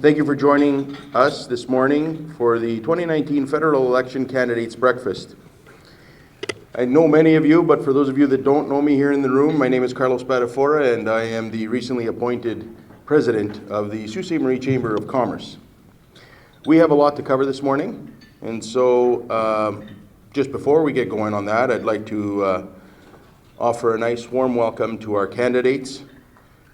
Thank you for joining us this morning for the 2019 Federal Election Candidates Breakfast. I know many of you, but for those of you that don't know me here in the room, my name is Carlos Patafora, and I am the recently appointed president of the Sault Ste. Marie Chamber of Commerce. We have a lot to cover this morning, and so just before we get going on that, I'd like to offer a nice warm welcome to our candidates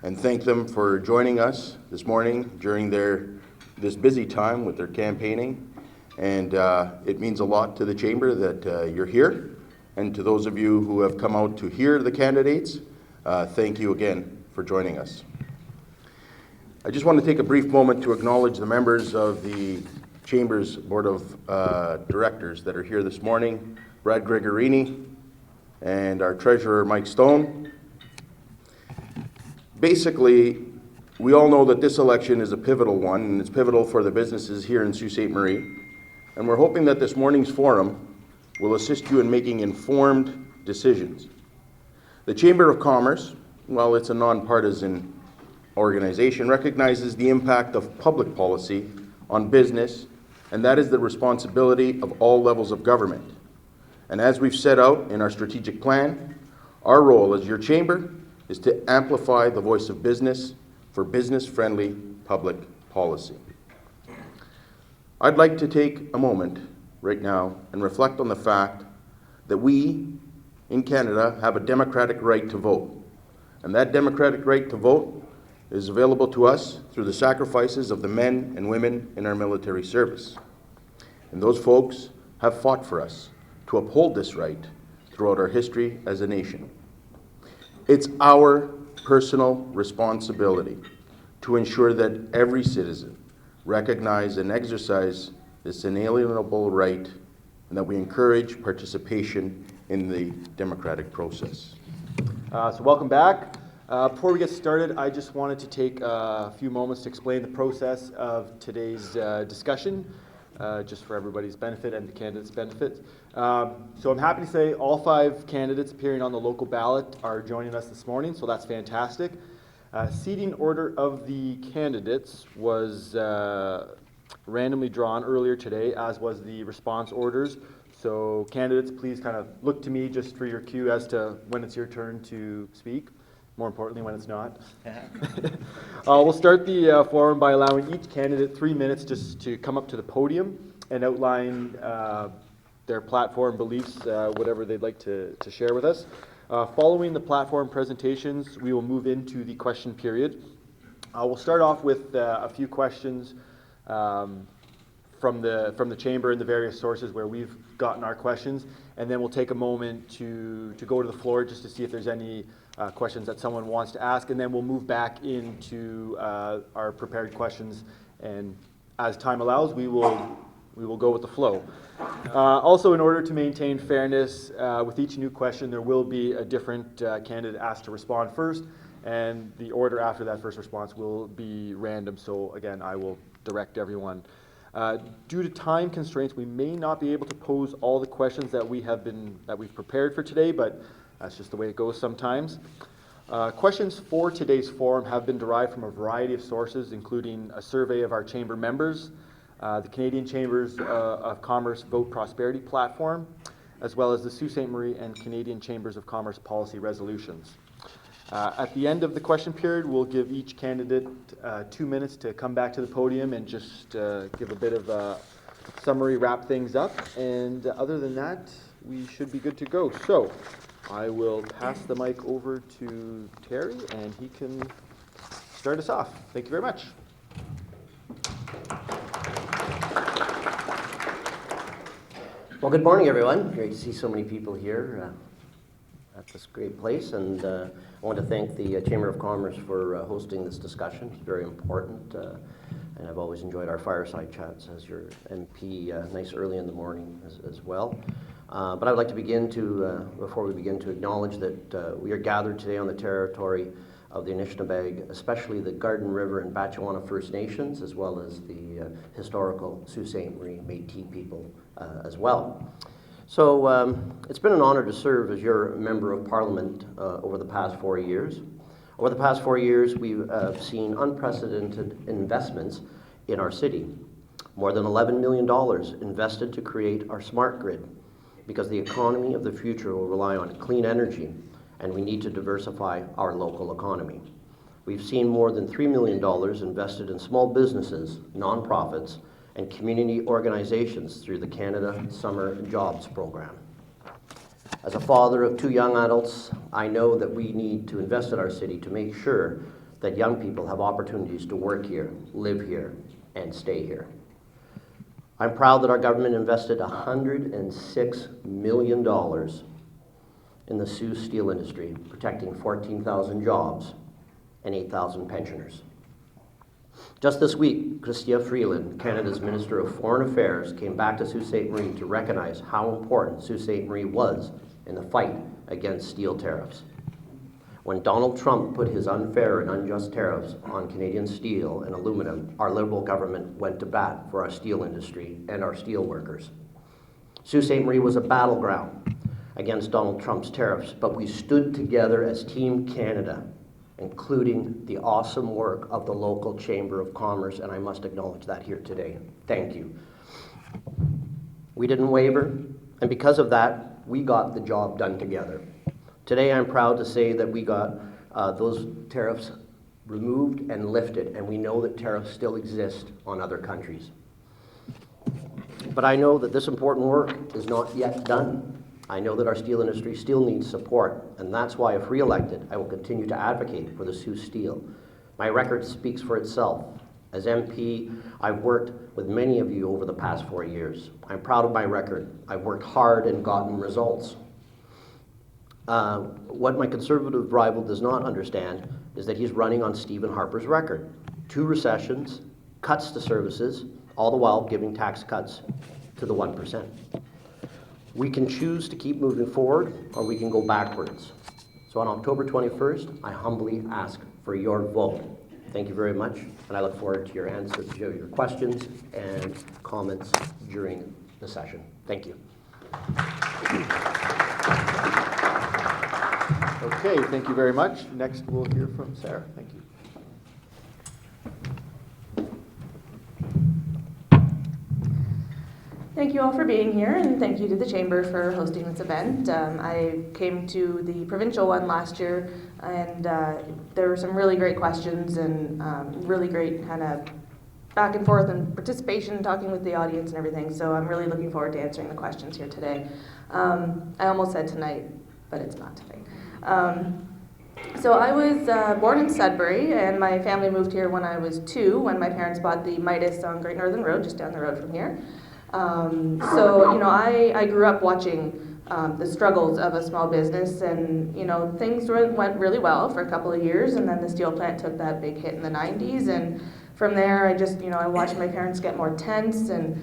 and thank them for joining us this morning during this busy time with their campaigning. And it means a lot to the Chamber that you're here. And to those of you who have come out to hear the candidates, thank you again for joining us. I just want to take a brief moment to acknowledge the members of the Chamber's Board of Directors that are here this morning, Brad Gregorini and our Treasurer, Mike Stone. Basically, we all know that this election is a pivotal one, and it's pivotal for the businesses here in Sault Ste. Marie. And we're hoping that this morning's forum will assist you in making informed decisions. The Chamber of Commerce, while it's a nonpartisan organization, recognizes the impact of public policy on business, and that is the responsibility of all levels of government. And as we've set out in our strategic plan, our role as your chamber is to amplify the voice of business for business-friendly public policy. I'd like to take a moment right now and reflect on the fact that we in Canada have a democratic right to vote. And that democratic right to vote is available to us through the sacrifices of the men and women in our military service. And those folks have fought for us to uphold this right throughout our history as a nation. It's our personal responsibility to ensure that every citizen recognize and exercise this inalienable right, and that we encourage participation in the democratic process. So welcome back. Before we get started, I just wanted to take a few moments to explain the process of today's discussion, just for everybody's benefit and the candidates' benefit. So I'm happy to say all 5 candidates appearing on the local ballot are joining us this morning, so that's fantastic. Seating order of the candidates was randomly drawn earlier today, as was the response orders. So candidates, please kind of look to me just for your cue as to when it's your turn to speak. More importantly, when it's not. We'll start the forum by allowing each candidate 3 minutes just to come up to the podium and outline their platform beliefs, whatever they'd like to share with us. Following the platform presentations, we will move into the question period. We'll start off with a few questions from the chamber and the various sources where we've gotten our questions, and then we'll take a moment to go to the floor just to see if there's any questions that someone wants to ask, and then we'll move back into our prepared questions, and as time allows, we will go with the flow. Also, in order to maintain fairness, with each new question, there will be a different candidate asked to respond first, and the order after that first response will be random. So again, I will direct everyone. Due to time constraints, we may not be able to pose all the questions that we've prepared for today, but that's just the way it goes sometimes. Questions for today's forum have been derived from a variety of sources, including a survey of our chamber members, the Canadian Chambers of Commerce Vote Prosperity Platform, as well as the Sault Ste. Marie and Canadian Chambers of Commerce policy resolutions. At the end of the question period, we'll give each candidate 2 minutes to come back to the podium and just give a bit of a summary, wrap things up, and other than that, we should be good to go. So I will pass the mic over to Terry, and he can start us off. Thank you very much. Well, good morning, everyone. Great to see so many people here at this great place, and I want to thank the Chamber of Commerce for hosting this discussion. It's very important, and I've always enjoyed our fireside chats as your MP, nice early in the morning as well. But I would like to begin before we begin, to acknowledge that we are gathered today on the territory of the Anishinaabe, especially the Garden River and Batchewana First Nations, as well as the historical Sault Ste. Marie Métis people as well. So it's been an honor to serve as your Member of Parliament over the past 4 years. Over the past 4 years, we've seen unprecedented investments in our city. More than $11 million invested to create our smart grid, because the economy of the future will rely on clean energy, and we need to diversify our local economy. We've seen more than $3 million invested in small businesses, nonprofits, and community organizations through the Canada Summer Jobs Program. As a father of 2 young adults, I know that we need to invest in our city to make sure that young people have opportunities to work here, live here, and stay here. I'm proud that our government invested $106 million in the Sault steel industry, protecting 14,000 jobs and 8,000 pensioners. Just this week, Chrystia Freeland, Canada's Minister of Foreign Affairs, came back to Sault Ste. Marie to recognize how important Sault Ste. Marie was in the fight against steel tariffs. When Donald Trump put his unfair and unjust tariffs on Canadian steel and aluminum, our Liberal government went to bat for our steel industry and our steel workers. Sault Ste. Marie was a battleground against Donald Trump's tariffs, but we stood together as Team Canada, including the awesome work of the local Chamber of Commerce, and I must acknowledge that here today. Thank you. We didn't waver, and because of that, we got the job done together. Today, I'm proud to say that we got those tariffs removed and lifted, and we know that tariffs still exist on other countries. But I know that this important work is not yet done. I know that our steel industry still needs support, and that's why, if re-elected, I will continue to advocate for the Sault Steel. My record speaks for itself. As MP, I've worked with many of you over the past 4 years. I'm proud of my record. I've worked hard and gotten results. What my Conservative rival does not understand is that he's running on Stephen Harper's record. 2 recessions, cuts to services, all the while giving tax cuts to the 1%. We can choose to keep moving forward, or we can go backwards. So on October 21st, I humbly ask for your vote. Thank you very much, and I look forward to your answers to your questions and comments during the session. Thank you. Okay, thank you very much. Next, we'll hear from Sarah. Thank you. Thank you all for being here, and thank you to the Chamber for hosting this event. I came to the provincial one last year, and there were some really great questions and really great kind of back and forth and participation, talking with the audience and everything, so I'm really looking forward to answering the questions here today. I almost said tonight, but it's not today. So I was born in Sudbury, and my family moved here when I was 2, when my parents bought the Midas on Great Northern Road, just down the road from here. So, you know, I grew up watching the struggles of a small business, and, you know, things went really well for a couple of years, and then the steel plant took that big hit in the 90s, and from there I just, you know, I watched my parents get more tense, and,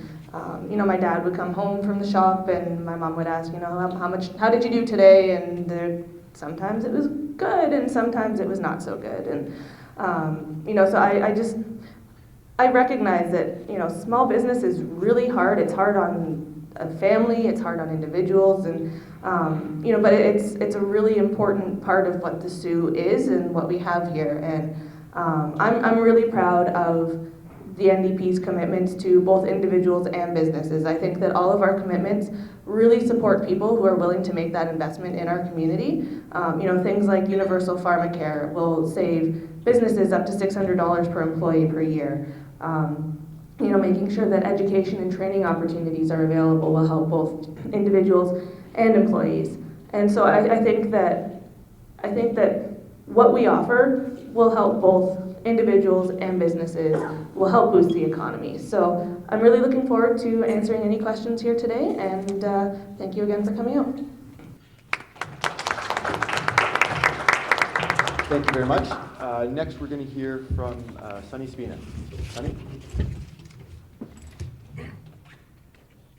you know, my dad would come home from the shop, and my mom would ask, you know, how did you do today? And sometimes it was good, and sometimes it was not so good, and, you know, so I recognize that, you know, small business is really hard. It's hard on a family, it's hard on individuals, and you know, but it's a really important part of what the Sioux is and what we have here. And I'm really proud of the NDP's commitments to both individuals and businesses. I think that all of our commitments really support people who are willing to make that investment in our community. You know, things like universal pharmacare will save businesses up to $600 per employee per year. You know, making sure that education and training opportunities are available will help both individuals and employees. And so I think that what we offer will help both individuals and businesses, will help boost the economy. So I'm really looking forward to answering any questions here today, and thank you again for coming out. Thank you very much. Next, we're going to hear from Sunny Spina. Sunny?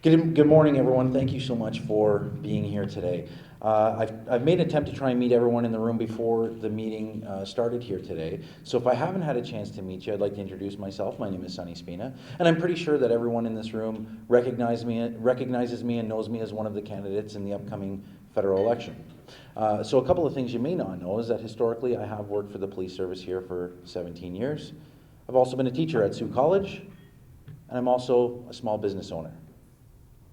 Good morning, everyone. Thank you so much for being here today. I've made an attempt to try and meet everyone in the room before the meeting started here today. So if I haven't had a chance to meet you, I'd like to introduce myself. My name is Sunny Spina, and I'm pretty sure that everyone in this room recognizes me and knows me as one of the candidates in the upcoming federal election. So a couple of things you may not know is that historically I have worked for the police service here for 17 years. I've also been a teacher at Sault College, and I'm also a small business owner.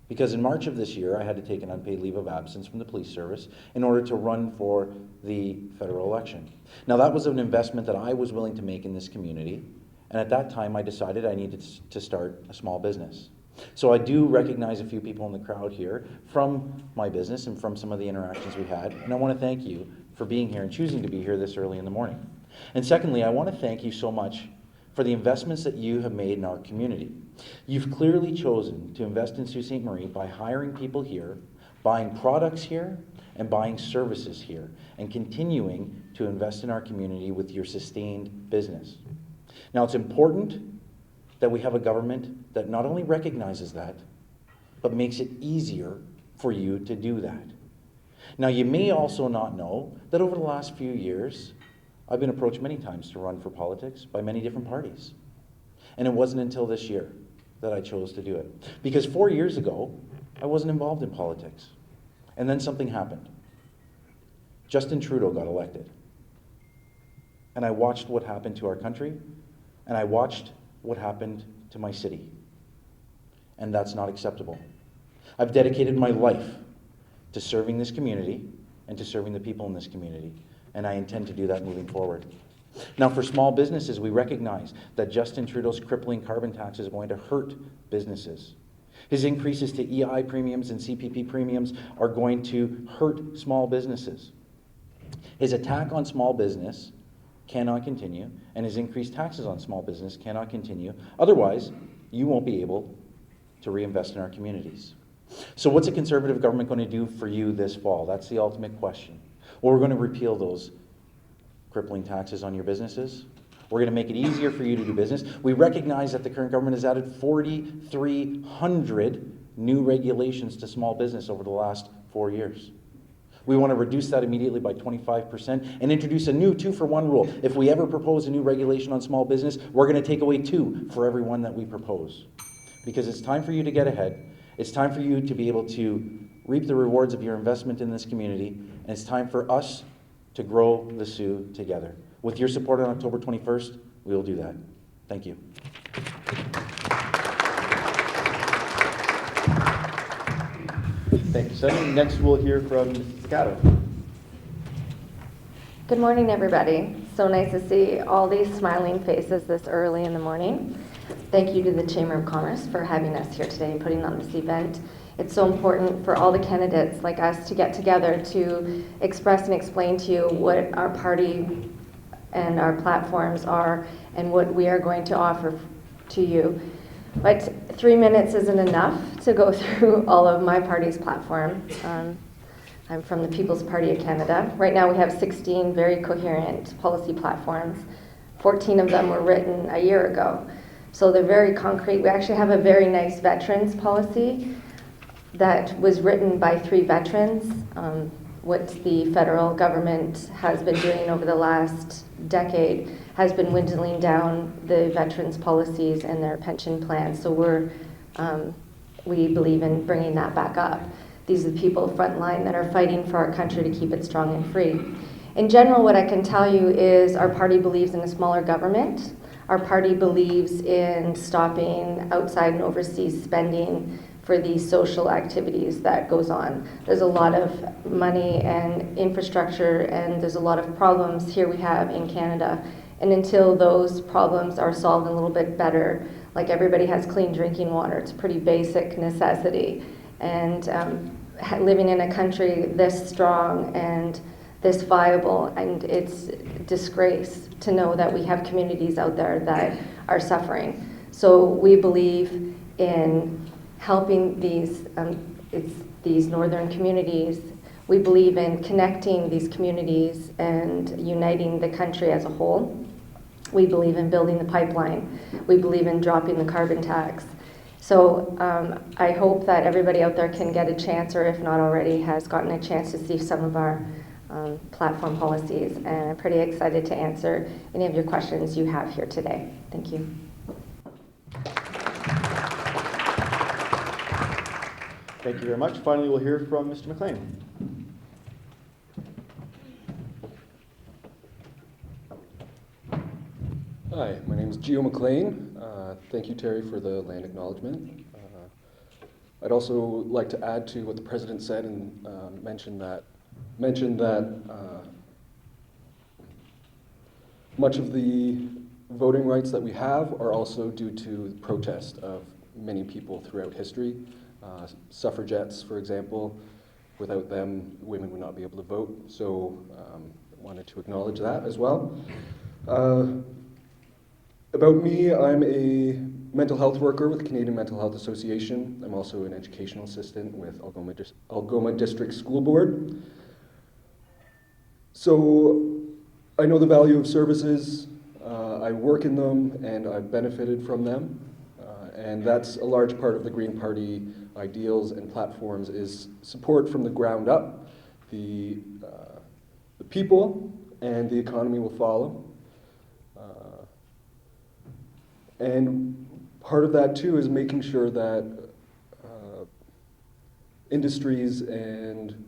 Because in March of this year, I had to take an unpaid leave of absence from the police service in order to run for the federal election. Now, that was an investment that I was willing to make in this community, and at that time, I decided I needed to start a small business. So I do recognize a few people in the crowd here from my business and from some of the interactions we had, and I want to thank you for being here and choosing to be here this early in the morning. And secondly, I want to thank you so much for the investments that you have made in our community. You've clearly chosen to invest in Sault Ste. Marie by hiring people here, buying products here, and buying services here, and continuing to invest in our community with your sustained business. Now, it's important that we have a government that not only recognizes that, but makes it easier for you to do that. Now, you may also not know that over the last few years, I've been approached many times to run for politics by many different parties. And it wasn't until this year that I chose to do it. Because 4 years ago, I wasn't involved in politics. And then something happened. Justin Trudeau got elected. And I watched what happened to our country, and I watched what happened to my city. And that's not acceptable. I've dedicated my life to serving this community and to serving the people in this community. And I intend to do that moving forward. Now, for small businesses, we recognize that Justin Trudeau's crippling carbon tax is going to hurt businesses. His increases to EI premiums and CPP premiums are going to hurt small businesses. His attack on small business cannot continue, and his increased taxes on small business cannot continue. Otherwise, you won't be able to reinvest in our communities. So what's a Conservative government going to do for you this fall? That's the ultimate question. Well, we're going to repeal those crippling taxes on your businesses. We're going to make it easier for you to do business. We recognize that the current government has added 4,300 new regulations to small business over the last 4 years. We want to reduce that immediately by 25% and introduce a new 2-for-1 rule. If we ever propose a new regulation on small business, we're going to take away 2 for every one that we propose. Because it's time for you to get ahead. It's time for you to be able to reap the rewards of your investment in this community, and it's time for us to grow the Sioux together. With your support on October 21st, we will do that. Thank you. Thank you, Sonny. Next, we'll hear from Mrs. Scotto. Good morning, everybody. So nice to see all these smiling faces this early in the morning. Thank you to the Chamber of Commerce for having us here today and putting on this event. It's so important for all the candidates like us to get together to express and explain to you what our party and our platforms are and what we are going to offer to you. But 3 minutes isn't enough to go through all of my party's platform. I'm from the People's Party of Canada. Right now we have 16 very coherent policy platforms. 14 of them were written a year ago. So they're very concrete. We actually have a very nice veterans policy that was written by 3 veterans. What the federal government has been doing over the last decade has been dwindling down the veterans' policies and their pension plans. So we believe in bringing that back up. These are the people frontline that are fighting for our country to keep it strong and free. In general, what I can tell you is our party believes in a smaller government. Our party believes in stopping outside and overseas spending for these social activities that goes on. There's a lot of money and infrastructure, and there's a lot of problems here we have in Canada. And until those problems are solved a little bit better, like everybody has clean drinking water, it's a pretty basic necessity. And living in a country this strong and this viable, and it's disgrace to know that we have communities out there that are suffering. So we believe in helping these northern communities. We believe in connecting these communities and uniting the country as a whole. We believe in building the pipeline. We believe in dropping the carbon tax. So I hope that everybody out there can get a chance, or if not already, has gotten a chance to see some of our platform policies. And I'm pretty excited to answer any of your questions you have here today. Thank you. Thank you very much. Finally, we'll hear from Mr. McLean. Hi, my name is Gio McLean. Thank you, Terry, for the land acknowledgement. I'd also like to add to what the President said and mention that much of the voting rights that we have are also due to the protest of many people throughout history. Suffragettes, for example, without them, women would not be able to vote. So I wanted to acknowledge that as well. About me, I'm a mental health worker with the Canadian Mental Health Association. I'm also an educational assistant with Algoma District School Board. So I know the value of services, I work in them, and I've benefited from them. And that's a large part of the Green Party ideals and platforms is support from the ground up. The people and the economy will follow. And part of that too is making sure that industries and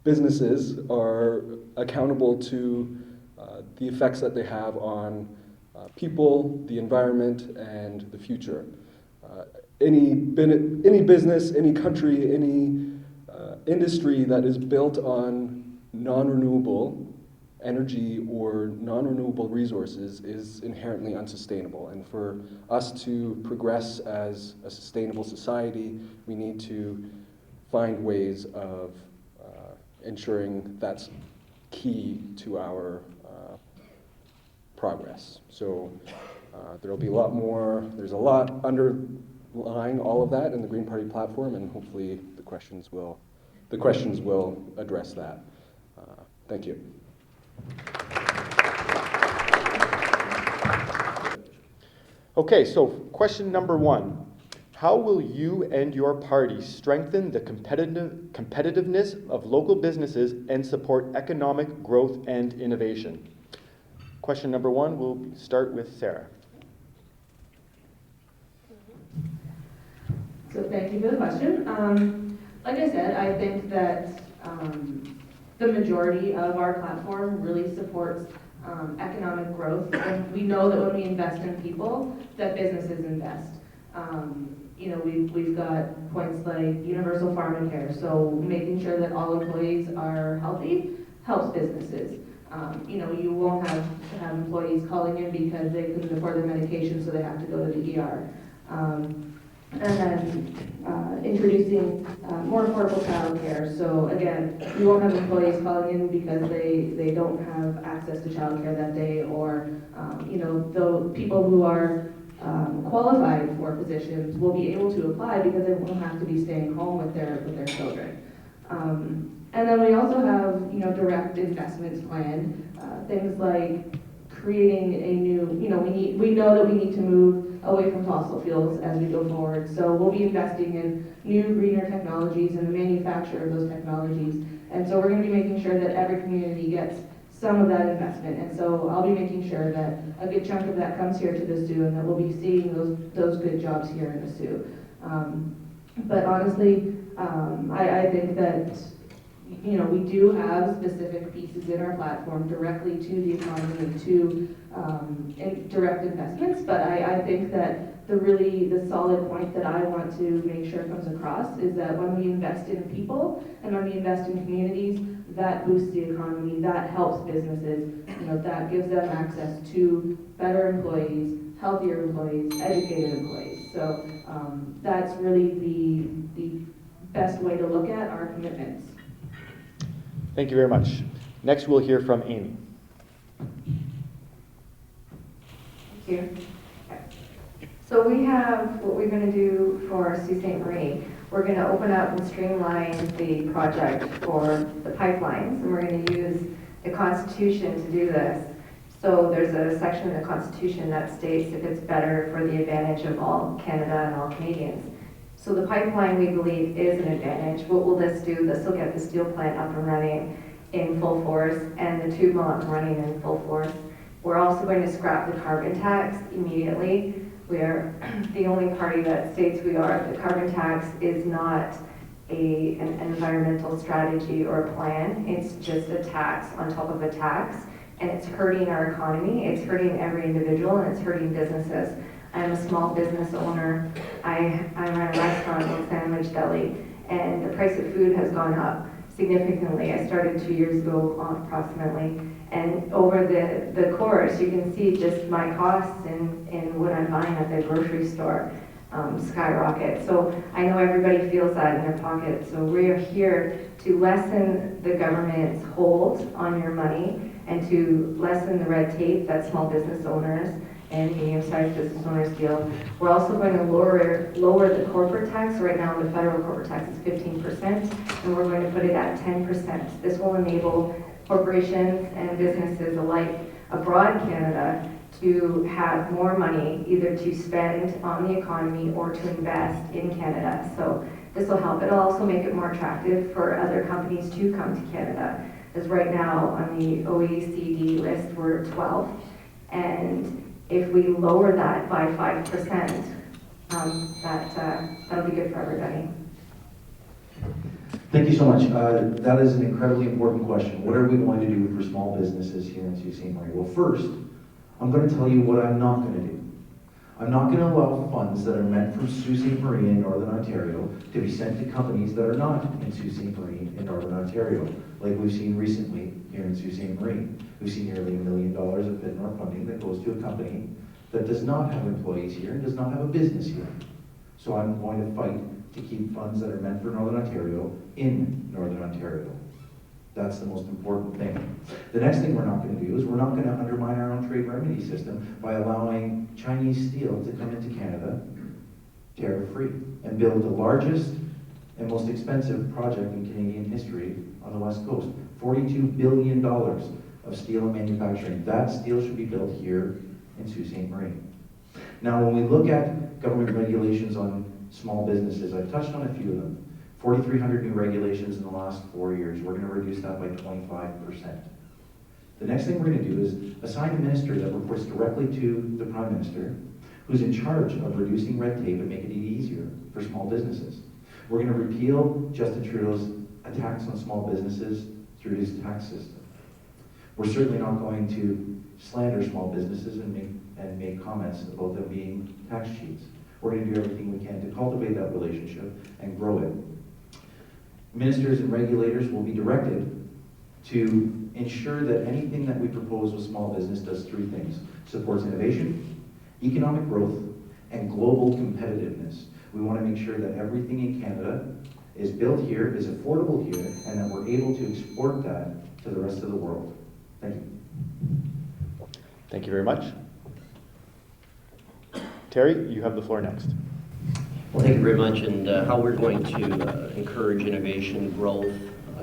businesses are accountable to the effects that they have on people, the environment, and the future. Any business, any country, any industry that is built on non-renewable energy or non-renewable resources is inherently unsustainable. And for us to progress as a sustainable society, we need to find ways of ensuring that's key to our progress. So there'll be a lot more, there's a lot underlying all of that in the Green Party platform, and hopefully the questions will address that. Thank you. Okay, so question number 1. How will you and your party strengthen the competitiveness of local businesses and support economic growth and innovation? Question number 1, we'll start with Sarah. So thank you for the question. Like I said, I think that the majority of our platform really supports economic growth, and we know that when we invest in people, that businesses invest. You know, we've got points like universal pharmacare, so making sure that all employees are healthy helps businesses. You know, you won't have employees calling in because they couldn't afford their medication, so they have to go to the ER. And then introducing more affordable childcare. So again, you won't have employees calling in because they don't have access to childcare that day, or you know, the people who are qualified for positions will be able to apply because they won't have to be staying home with their children. And then we also have, you know, direct investments planned, things like creating a new, you know, we know that we need to move away from fossil fuels as we go forward. So we'll be investing in new greener technologies and the manufacture of those technologies. And so we're going to be making sure that every community gets some of that investment. And so I'll be making sure that a good chunk of that comes here to the Sioux, and that we'll be seeing those good jobs here in the Sioux. But honestly, I think that, you know, we do have specific pieces in our platform directly to the economy and to direct investments, but I think that the solid point that I want to make sure comes across is that when we invest in people and when we invest in communities, that boosts the economy, that helps businesses, you know, that gives them access to better employees, healthier employees, educated employees. So that's really the best way to look at our commitments. Thank you very much. Next, we'll hear from Amy. Thank you. So we have what we're going to do for Sault Ste. Marie. We're going to open up and streamline the project for the pipelines, and we're going to use the Constitution to do this. So there's a section in the Constitution that states if it's better for the advantage of all Canada and all Canadians. So the pipeline, we believe, is an advantage. What will this do? This will get the steel plant up and running in full force, and the tube mill up and running in full force. We're also going to scrap the carbon tax immediately. We are the only party that states we are. The carbon tax is not an environmental strategy or a plan. It's just a tax on top of a tax. and it's hurting our economy, it's hurting every individual, and it's hurting businesses. I'm a small business owner. I run a restaurant in Sandwich Deli, and the price of food has gone up significantly. I started 2 years ago approximately, and over the course you can see just my costs in what I'm buying at the grocery store skyrocket. So I know everybody feels that in their pocket. So we are here to lessen the government's hold on your money and to lessen the red tape that small business owners and medium-sized business owners feel. We're also going to lower the corporate tax. Right now the federal corporate tax is 15%, and we're going to put it at 10%. This will enable corporations and businesses alike abroad Canada to have more money either to spend on the economy or to invest in Canada. So this will help. It'll also make it more attractive for other companies to come to Canada. As right now on the OECD list, we're 12. And if we lower that by 5%, that'll be good for everybody. Thank you so much. That is an incredibly important question. What are we going to do for small businesses here in Sault Ste. Marie? Well, first, I'm going to tell you what I'm not going to do. I'm not going to allow funds that are meant for Sault Ste. Marie in Northern Ontario to be sent to companies that are not in Sault Ste. Marie in Northern Ontario, like we've seen recently here in Sault Ste. Marie. We've seen nearly $1 million of FITNOR funding that goes to a company that does not have employees here and does not have a business here. So I'm going to fight to keep funds that are meant for Northern Ontario in Northern Ontario. That's the most important thing. The next thing we're not going to do is we're not going to undermine our own trade remedy system by allowing Chinese steel to come into Canada tariff-free and build the largest and most expensive project in Canadian history on the West Coast. $42 billion of steel and manufacturing. That steel should be built here in Sault Ste. Marie. Now, when we look at government regulations on small businesses, I've touched on a few of them. 4,300 new regulations in the last 4 years. We're going to reduce that by 25%. The next thing we're going to do is assign a minister that reports directly to the Prime Minister, who's in charge of reducing red tape and making it easier for small businesses. We're going to repeal Justin Trudeau's attacks on small businesses through his tax system. We're certainly not going to slander small businesses and make comments about them being tax cheats. We're going to do everything we can to cultivate that relationship and grow it. Ministers and regulators will be directed to ensure that anything that we propose with small business does three things: supports innovation, economic growth, and global competitiveness. We want to make sure that everything in Canada is built here, is affordable here, and that we're able to export that to the rest of the world. Thank you. Thank you very much. Terry, you have the floor next. Well, thank you very much. And how we're going to encourage innovation, growth,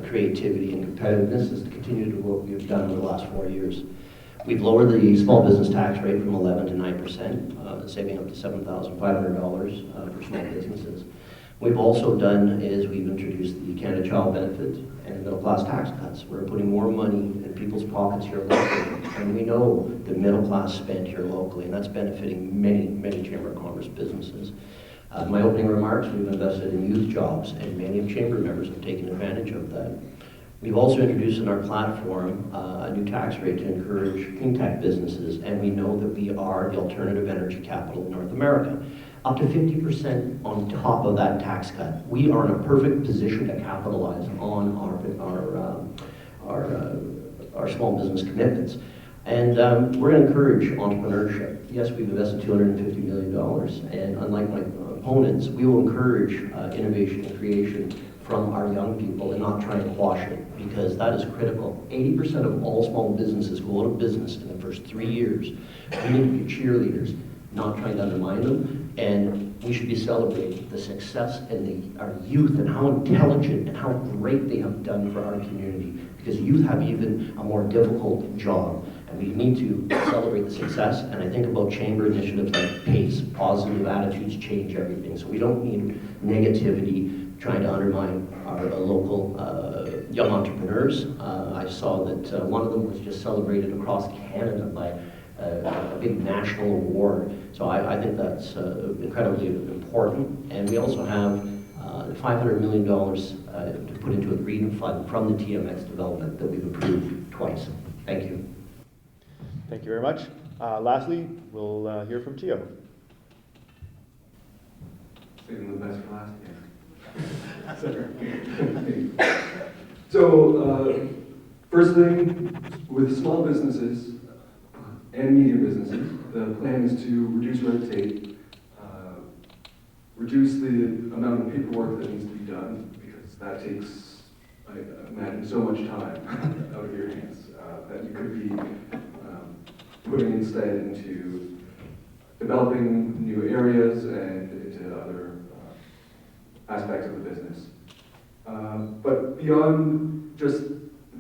creativity, and competitiveness is to continue to do what we've done over the last 4 years. We've lowered the small business tax rate from 11 to 9%, saving up to $7,500 for small businesses. We've also done is we've introduced the Canada Child Benefit and middle class tax cuts. We're putting more money in people's pockets here locally, and we know the middle class spend here locally, and that's benefiting many, many Chamber of Commerce businesses. My opening remarks, we've invested in youth jobs, and many of Chamber members have taken advantage of that. We've also introduced in our platform a new tax rate to encourage clean tech businesses, and we know that we are the alternative energy capital in North America. Up to 50% on top of that tax cut. We are in a perfect position to capitalize on our small business commitments. And we're going to encourage entrepreneurship. Yes, we've invested $250 million, and unlike my opponents, we will encourage innovation and creation from our young people and not try and quash it, because that is critical. 80% of all small businesses go out of business in the first 3 years. We need to be cheerleaders, not trying to undermine them, and we should be celebrating the success and our youth and how intelligent and how great they have done for our community, because youth have even a more difficult job. And we need to celebrate the success, and I think about chamber initiatives like PACE, positive attitudes change everything. So we don't need negativity trying to undermine our local young entrepreneurs. I saw that one of them was just celebrated across Canada by a big national award. So I think that's incredibly important. And we also have $500 million to put into a green fund from the TMX development that we've approved twice. Thank you. Thank you very much. Lastly, we'll hear from Tio. Saving the best for last here. So, first thing, with small businesses and medium businesses, the plan is to reduce red tape, reduce the amount of paperwork that needs to be done, because that takes, I imagine, so much time out of your hands that you could be putting instead into developing new areas and into other aspects of the business. But beyond just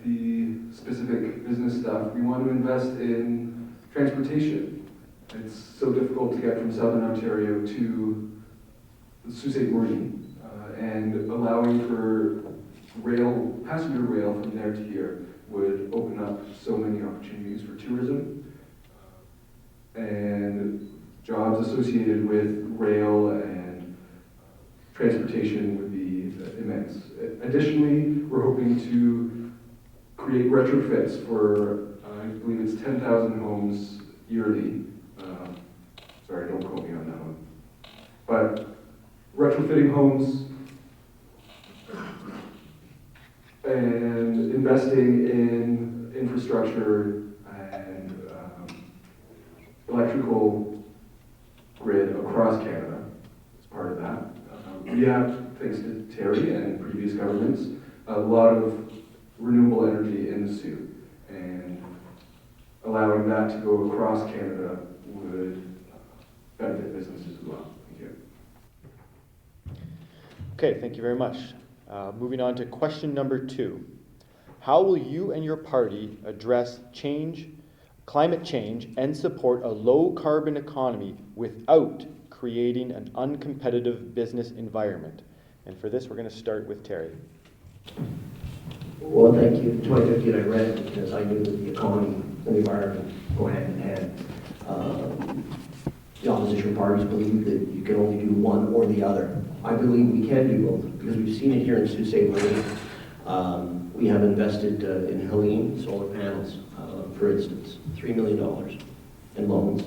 the specific business stuff, we want to invest in transportation. It's so difficult to get from Southern Ontario to the Sault Ste. Marie, and allowing for rail, passenger rail from there to here would open up so many opportunities for tourism and jobs associated with rail and transportation would be immense. Additionally, we're hoping to create retrofits for, I believe it's 10,000 homes yearly. Sorry, don't quote me on that one. But retrofitting homes and investing in infrastructure and electrical grid across Canada is part of that. We have, thanks to Terry and previous governments, a lot of renewable energy in the Sault, and allowing that to go across Canada would benefit businesses as well. Thank you. Okay, thank you very much. Moving on to question number 2. How will you and your party address climate change and support a low carbon economy without creating an uncompetitive business environment? And for this, we're going to start with Terry. Well, thank you. 2015 I read it because I knew that the economy and the environment go hand in hand. The opposition parties believe that you can only do one or the other. I believe we can do both because we've seen it here in Sault Ste. Marie. We have invested in Helene solar panels, for instance, $3 million in loans.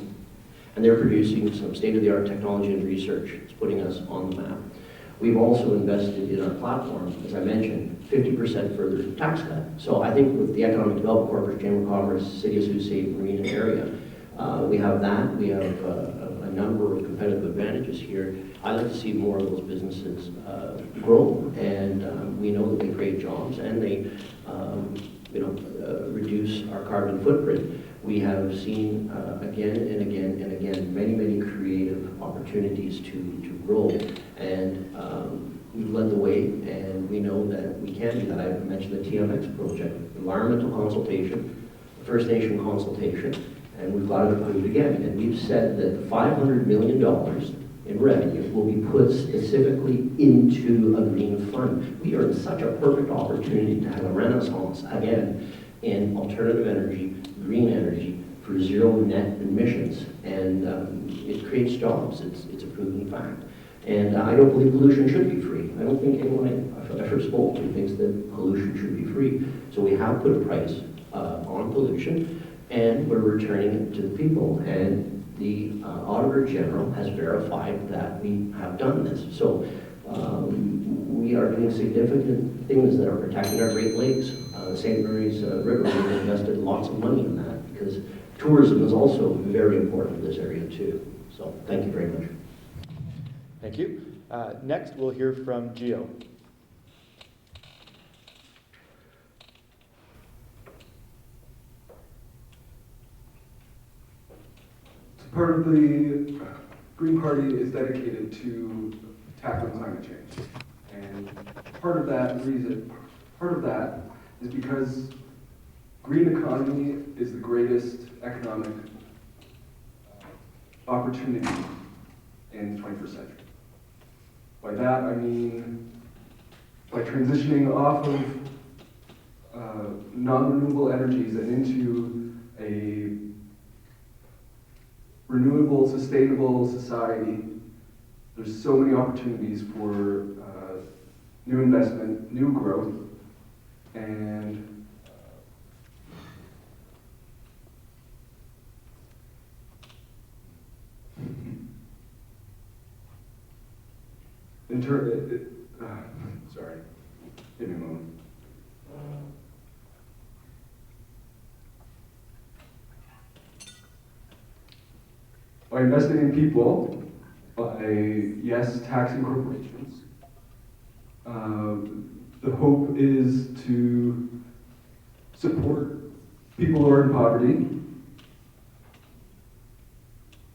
And they're producing some state-of-the-art technology and research. It's putting us on the map. We've also invested in our platform, as I mentioned, 50% further tax cut. So I think with the Economic Development Corporation, Chamber of Commerce, City of Sault Ste. Marina area, we have that. We have a number of competitive advantages here. I'd like to see more of those businesses grow, and we know that they create jobs and they reduce our carbon footprint. We have seen again and again and again many creative opportunities to grow, and we've led the way, and we know that we can do that. I mentioned the TMX project, environmental consultation, First Nation consultation, and we've got it approved again. And we've said that $500 million in revenue will be put specifically into a green fund. We are in such a perfect opportunity to have a renaissance again in alternative energy, green energy, for zero net emissions, and it creates jobs. It's a proven fact. And I don't believe pollution should be free. I don't think anyone I've ever spoke to thinks that pollution should be free. So we have put a price on pollution, and we're returning it to the people. And the Auditor General has verified that we have done this. So we are doing significant things that are protecting our Great Lakes. The St. Mary's River, we've invested lots of money in that because tourism is also very important in this area too. So thank you very much. Thank you. Next, we'll hear from Gio. Part of the Green Party is dedicated to tackling climate change, and part of that is because green economy is the greatest economic opportunity in the 21st century. By that I mean by transitioning off of non-renewable energies and into a renewable, sustainable society. There's so many opportunities for new investment, new growth, and sorry, give me a moment. By investing in people, by, yes, taxing corporations, the hope is to support people who are in poverty,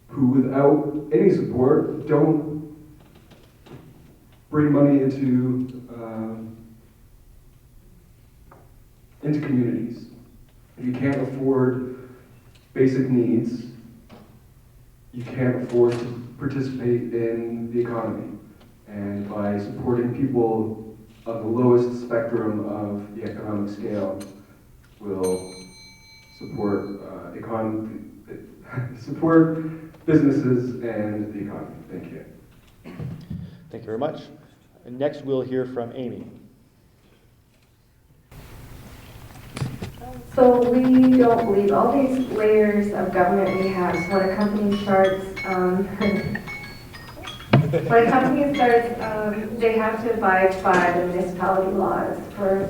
who without any support don't bring money into communities. If you can't afford basic needs, you can't afford to participate in the economy. And by supporting people on the lowest spectrum of the economic scale, will support support businesses and the economy. Thank you. Thank you very much. And next, we'll hear from Amy. So we don't believe all these layers of government we have. So when a company starts, they have to abide by the municipality laws for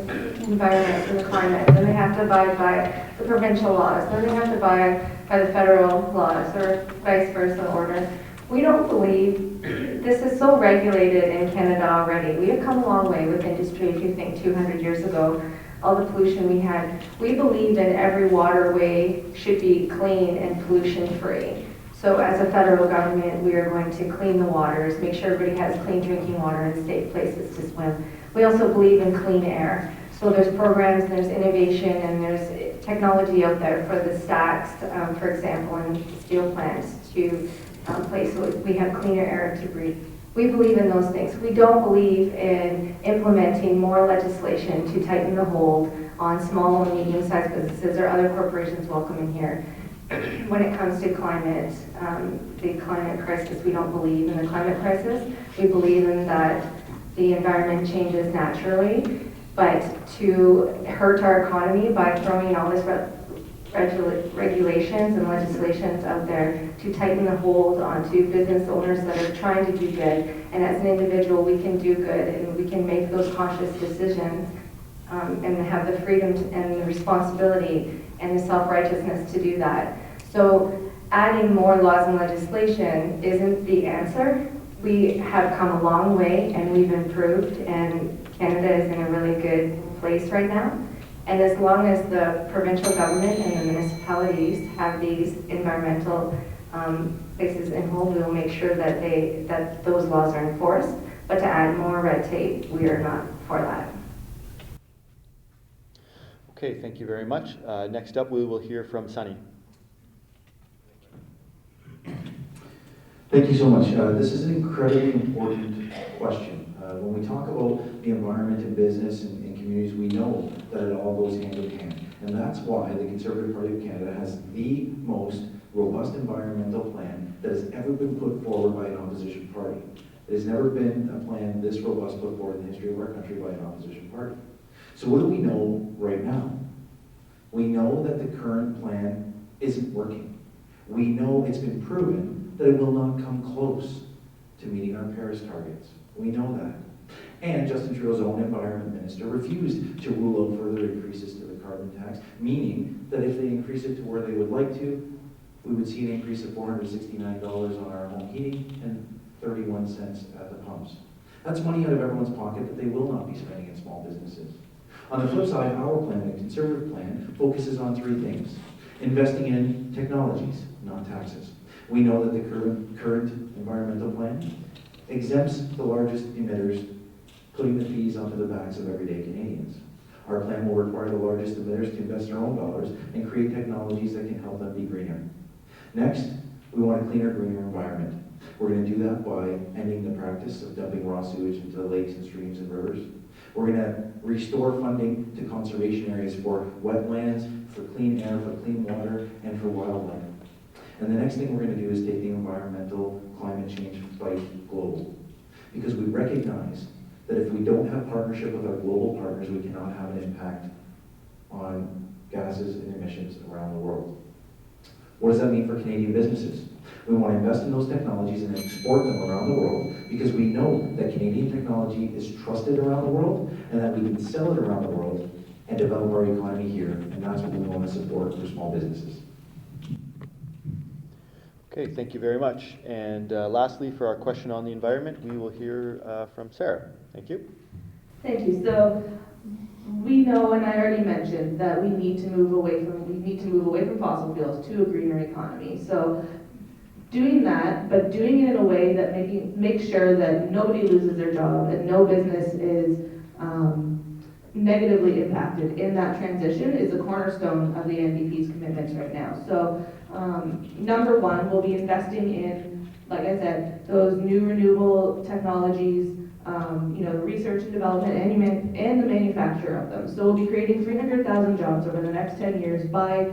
environment and the climate. Then they have to abide by the provincial laws. Then they have to abide by the federal laws, or vice versa order. We don't believe this is so regulated in Canada already. We have come a long way with industry. If you think 200 years ago, all the pollution we had, we believed in every waterway should be clean and pollution-free. So as a federal government, we are going to clean the waters, make sure everybody has clean drinking water and safe places to swim. We also believe in clean air. So there's programs, and there's innovation, and there's technology out there for the stacks, for example, in steel plants to place so we have cleaner air to breathe. We believe in those things. We don't believe in implementing more legislation to tighten the hold on small and medium-sized businesses or other corporations welcome in here. When it comes to climate, the climate crisis, we don't believe in the climate crisis. We believe in that the environment changes naturally, but to hurt our economy by throwing all this regulations and legislations out there to tighten the hold onto business owners that are trying to do good. And as an individual, we can do good and we can make those conscious decisions and have the freedom and the responsibility and the self-righteousness to do that. So adding more laws and legislation isn't the answer. We have come a long way and we've improved, and Canada is in a really good place right now. And as long as the provincial government and the municipalities have these environmental places in hold, we will make sure that those laws are enforced. But to add more red tape, we are not for that. Okay, thank you very much. Next up, we will hear from Sunny. Thank you so much. This is an incredibly important question. When we talk about the environment and business and communities, we know that it all goes hand in hand. And that's why the Conservative Party of Canada has the most robust environmental plan that has ever been put forward by an opposition party. There's never been a plan this robust put forward in the history of our country by an opposition party. So what do we know right now? We know that the current plan isn't working. We know it's been proven that it will not come close to meeting our Paris targets. We know that. And Justin Trudeau's own environment minister refused to rule out further increases to the carbon tax, meaning that if they increase it to where they would like to, we would see an increase of $469 on our home heating and 31 cents at the pumps. That's money out of everyone's pocket that they will not be spending in small businesses. On the flip side, our plan, the Conservative plan, focuses on three things. Investing in technologies, not taxes. We know that the current environmental plan exempts the largest emitters, putting the fees onto the backs of everyday Canadians. Our plan will require the largest emitters to invest their own dollars and create technologies that can help them be greener. Next, we want a cleaner, greener environment. We're going to do that by ending the practice of dumping raw sewage into lakes and streams and rivers. We're going to restore funding to conservation areas for wetlands, for clean air, for clean water, and for wildlife. And the next thing we're going to do is take the environmental climate change fight global. Because we recognize that if we don't have partnership with our global partners, we cannot have an impact on gases and emissions around the world. What does that mean for Canadian businesses? We want to invest in those technologies and export them around the world because we know that Canadian technology is trusted around the world and that we can sell it around the world and develop our economy here, and that's what we want to support for small businesses. Okay, thank you very much. And lastly, for our question on the environment, we will hear from Sarah. Thank you. Thank you. So we know, and I already mentioned, that we need to move away from fossil fuels to a greener economy. So doing that, but doing it in a way that makes sure that nobody loses their job and no business is negatively impacted in that transition is the cornerstone of the NDP's commitments right now. So number one, we'll be investing in, like I said, those new renewable technologies, the research and development and the manufacture of them. So we'll be creating 300,000 jobs over the next 10 years by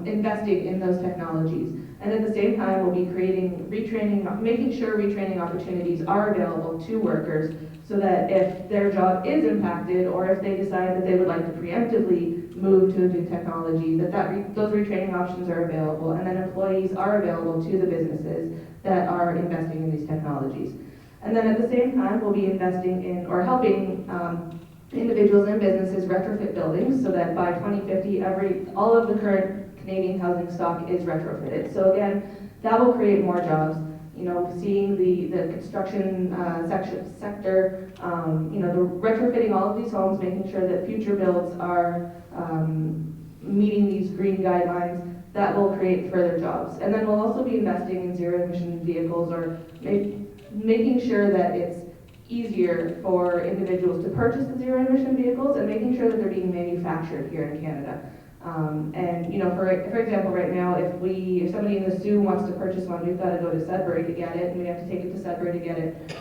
investing in those technologies. And at the same time, we'll be making sure retraining opportunities are available to workers so that if their job is impacted or if they decide that they would like to preemptively move to a new technology, those retraining options are available, and then employees are available to the businesses that are investing in these technologies. And then at the same time, we'll be investing in or helping individuals and businesses retrofit buildings so that by 2050, all of the current Canadian housing stock is retrofitted. So again, that will create more jobs. Seeing the construction sector, the retrofitting all of these homes, making sure that future builds are meeting these green guidelines, that will create further jobs. And then we'll also be investing in zero-emission vehicles or making sure that it's easier for individuals to purchase the zero-emission vehicles and making sure that they're being manufactured here in Canada. For example, right now, if somebody in the Sault wants to purchase one, we've got to go to Sudbury to get it, and we have to take it to Sudbury to get it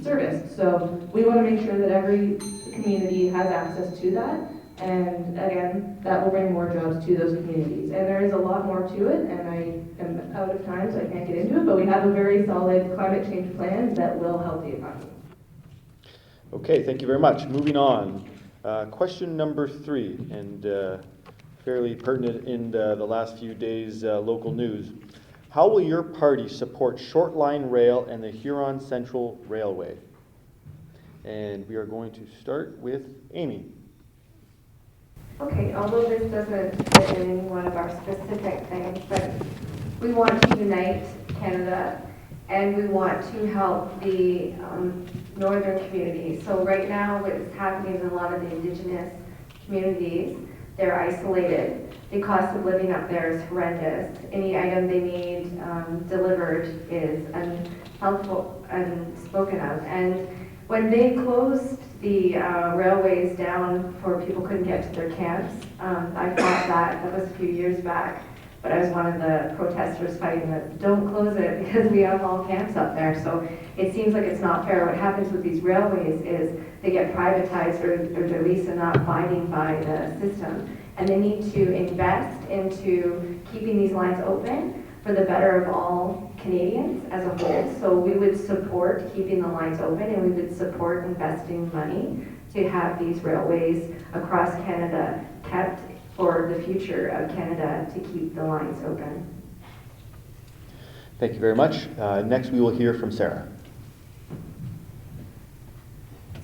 serviced. So we want to make sure that every community has access to that, and again, that will bring more jobs to those communities. And there is a lot more to it, and I am out of time, so I can't get into it, but we have a very solid climate change plan that will help the economy. Okay, thank you very much. Moving on. Question number 3, and fairly pertinent in the last few days' local news. How will your party support short line rail and the Huron Central Railway? And we are going to start with Amy. Okay, although this doesn't fit in any one of our specific things, but we want to unite Canada and we want to help the northern communities. So right now what's happening in a lot of the Indigenous communities, they're isolated. The cost of living up there is horrendous. Any item they need delivered is unhelpful and spoken of. And when they closed the railways down for people couldn't get to their camps, I fought that was a few years back, but I was one of the protesters fighting that don't close it because we have all camps up there. So it seems like it's not fair. What happens with these railways is they get privatized or at least are not abiding by the system. And they need to invest into keeping these lines open for the better of all Canadians as a whole. So we would support keeping the lines open and we would support investing money to have these railways across Canada kept for the future of Canada to keep the lines open. Thank you very much. Next we will hear from Sarah.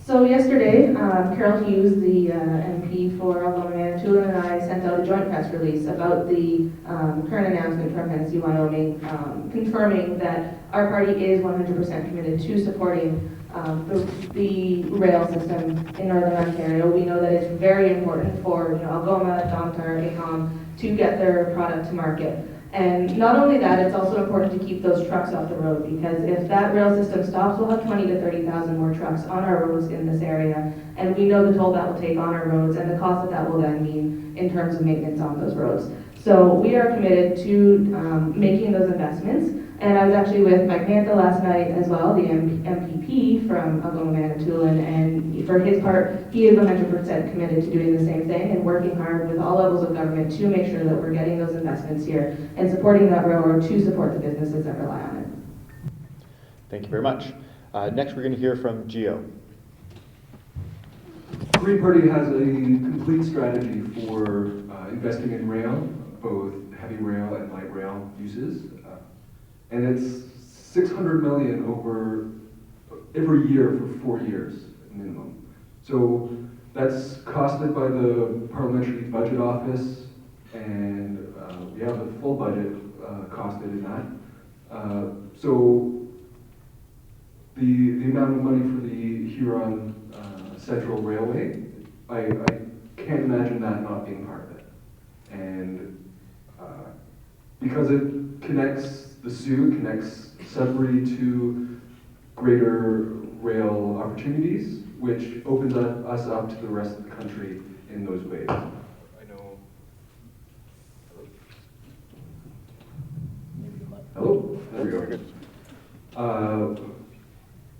So yesterday, Carol Hughes, the MP for Algoma Manitoulin, and I sent out a joint press release about the current announcement from Hennessy, Wyoming, confirming that our party is 100% committed to supporting the rail system in Northern Ontario. We know that it's very important for Algoma, Domtar, Ahom to get their product to market. And not only that, it's also important to keep those trucks off the road, because if that rail system stops, we'll have 20 to 30,000 more trucks on our roads in this area. And we know the toll that will take on our roads and the cost that will then mean in terms of maintenance on those roads. So we are committed to making those investments. And I was actually with Mike Mantha last night as well, the MPP from Algoma Manitoulin, and for his part, he is 100% committed to doing the same thing and working hard with all levels of government to make sure that we're getting those investments here and supporting that railroad to support the businesses that rely on it. Thank you very much. Next we're going to hear from Gio. The Green Party has a complete strategy for investing in rail, both heavy rail and light rail uses. And it's 600 million over every year for 4 years minimum. So that's costed by the Parliamentary Budget Office, and we have the full budget costed in that. So the amount of money for the Huron Central Railway, I can't imagine that not being part of it. And because it connects the Sault, connects Sudbury to greater rail opportunities, which opens us up to the rest of the country in those ways. I know. Hello? There we go.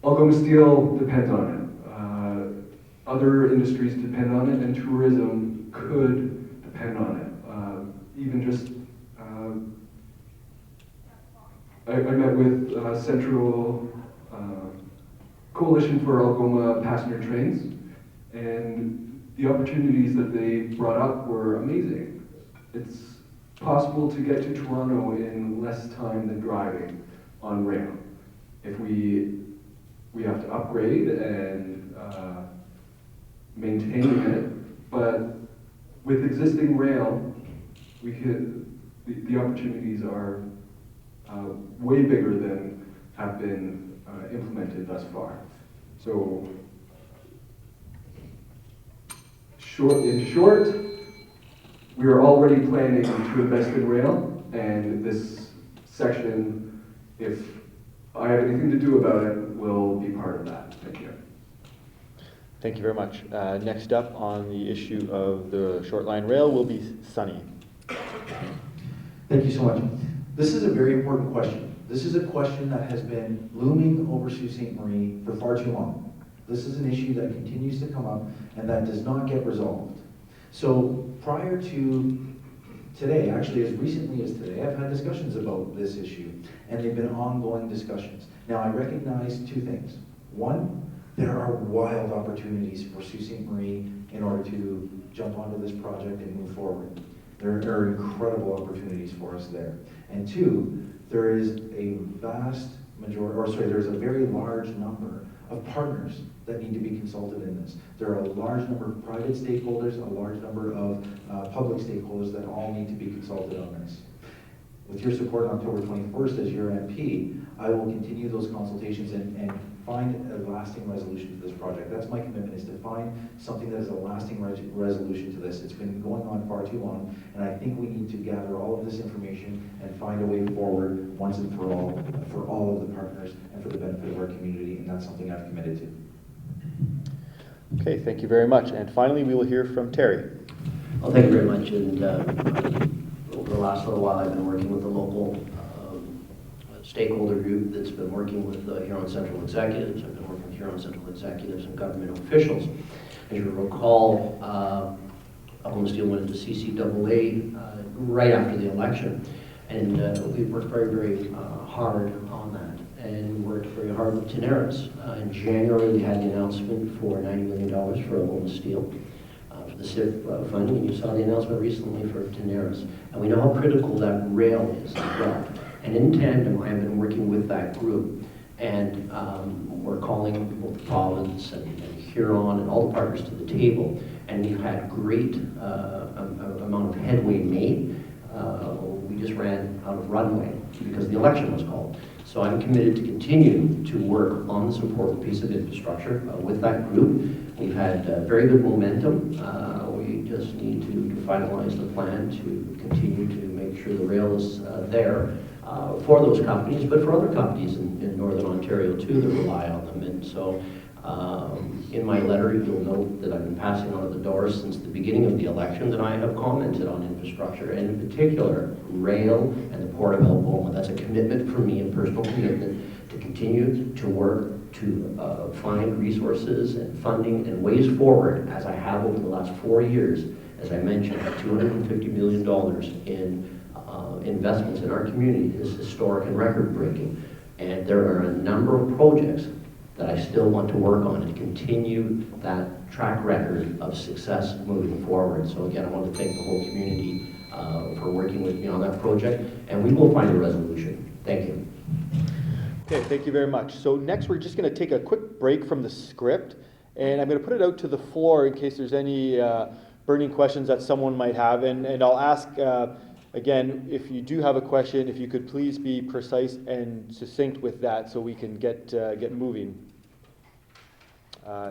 Algoma Steel depends on it. Other industries depend on it, and tourism could depend on it. Even just, I met with Central Coalition for Algoma Passenger Trains, and the opportunities that they brought up were amazing. It's possible to get to Toronto in less time than driving on rail. If we have to upgrade and maintain it, but with existing rail, we could, the opportunities are way bigger than have been implemented thus far. So, in short, we are already planning to invest in rail, and this section, if I have anything to do about it, will be part of that. Thank you. Thank you very much. Next up on the issue of the short line rail will be Sunny. Thank you so much. This is a very important question. This is a question that has been looming over Sault Ste. Marie for far too long. This is an issue that continues to come up and that does not get resolved. So prior to today, actually as recently as today, I've had discussions about this issue, and they've been ongoing discussions. Now I recognize two things. One, there are wild opportunities for Sault Ste. Marie in order to jump onto this project and move forward. There are incredible opportunities for us there. And two, there is a vast majority, or sorry, there's a very large number of partners that need to be consulted in this. There are a large number of private stakeholders, a large number of public stakeholders that all need to be consulted on this. With your support on October 21st as your MP, I will continue those consultations and find a lasting resolution to this project. That's my commitment, is to find something that is a lasting resolution to this. It's been going on far too long, and I think we need to gather all of this information and find a way forward once and for all of the partners and for the benefit of our community, and that's something I've committed to. Okay, thank you very much. And finally, we will hear from Terry. Well, thank you very much. And over the last little while, I've been working with the local stakeholder group that's been working with Huron Central executives. I've been working with Huron Central executives and government officials. As you recall, Algoma Steel went into CCAA right after the election, and we worked very, very hard on that. And we worked very hard with Tenaris. In January, we had the announcement for $90 million for Algoma Steel for the SIF funding, and you saw the announcement recently for Tenaris. And we know how critical that rail is as well. And in tandem, I have been working with that group, and we're calling both the province and Huron and all the partners to the table, and we've had great amount of headway made. We just ran out of runway because the election was called. So I'm committed to continue to work on this important piece of infrastructure with that group. We've had very good momentum. We just need to finalize the plan to continue to make sure the rail is there for those companies, but for other companies in Northern Ontario too that rely on them. And so in my letter, you'll note that I've been passing out of the doors since the beginning of the election, that I have commented on infrastructure, and in particular, rail and the Port of Algoma. That's a commitment for me, a personal commitment, to continue to work to find resources and funding and ways forward, as I have over the last 4 years. As I mentioned, $250 million in investments in our community is historic and record-breaking. And there are a number of projects that I still want to work on and continue that track record of success moving forward. So again, I want to thank the whole community for working with me on that project, and we will find a resolution. Thank you. Okay, thank you very much. So next, we're just going to take a quick break from the script, and I'm going to put it out to the floor in case there's any burning questions that someone might have. And I'll ask, again, if you do have a question, if you could please be precise and succinct with that so we can get moving.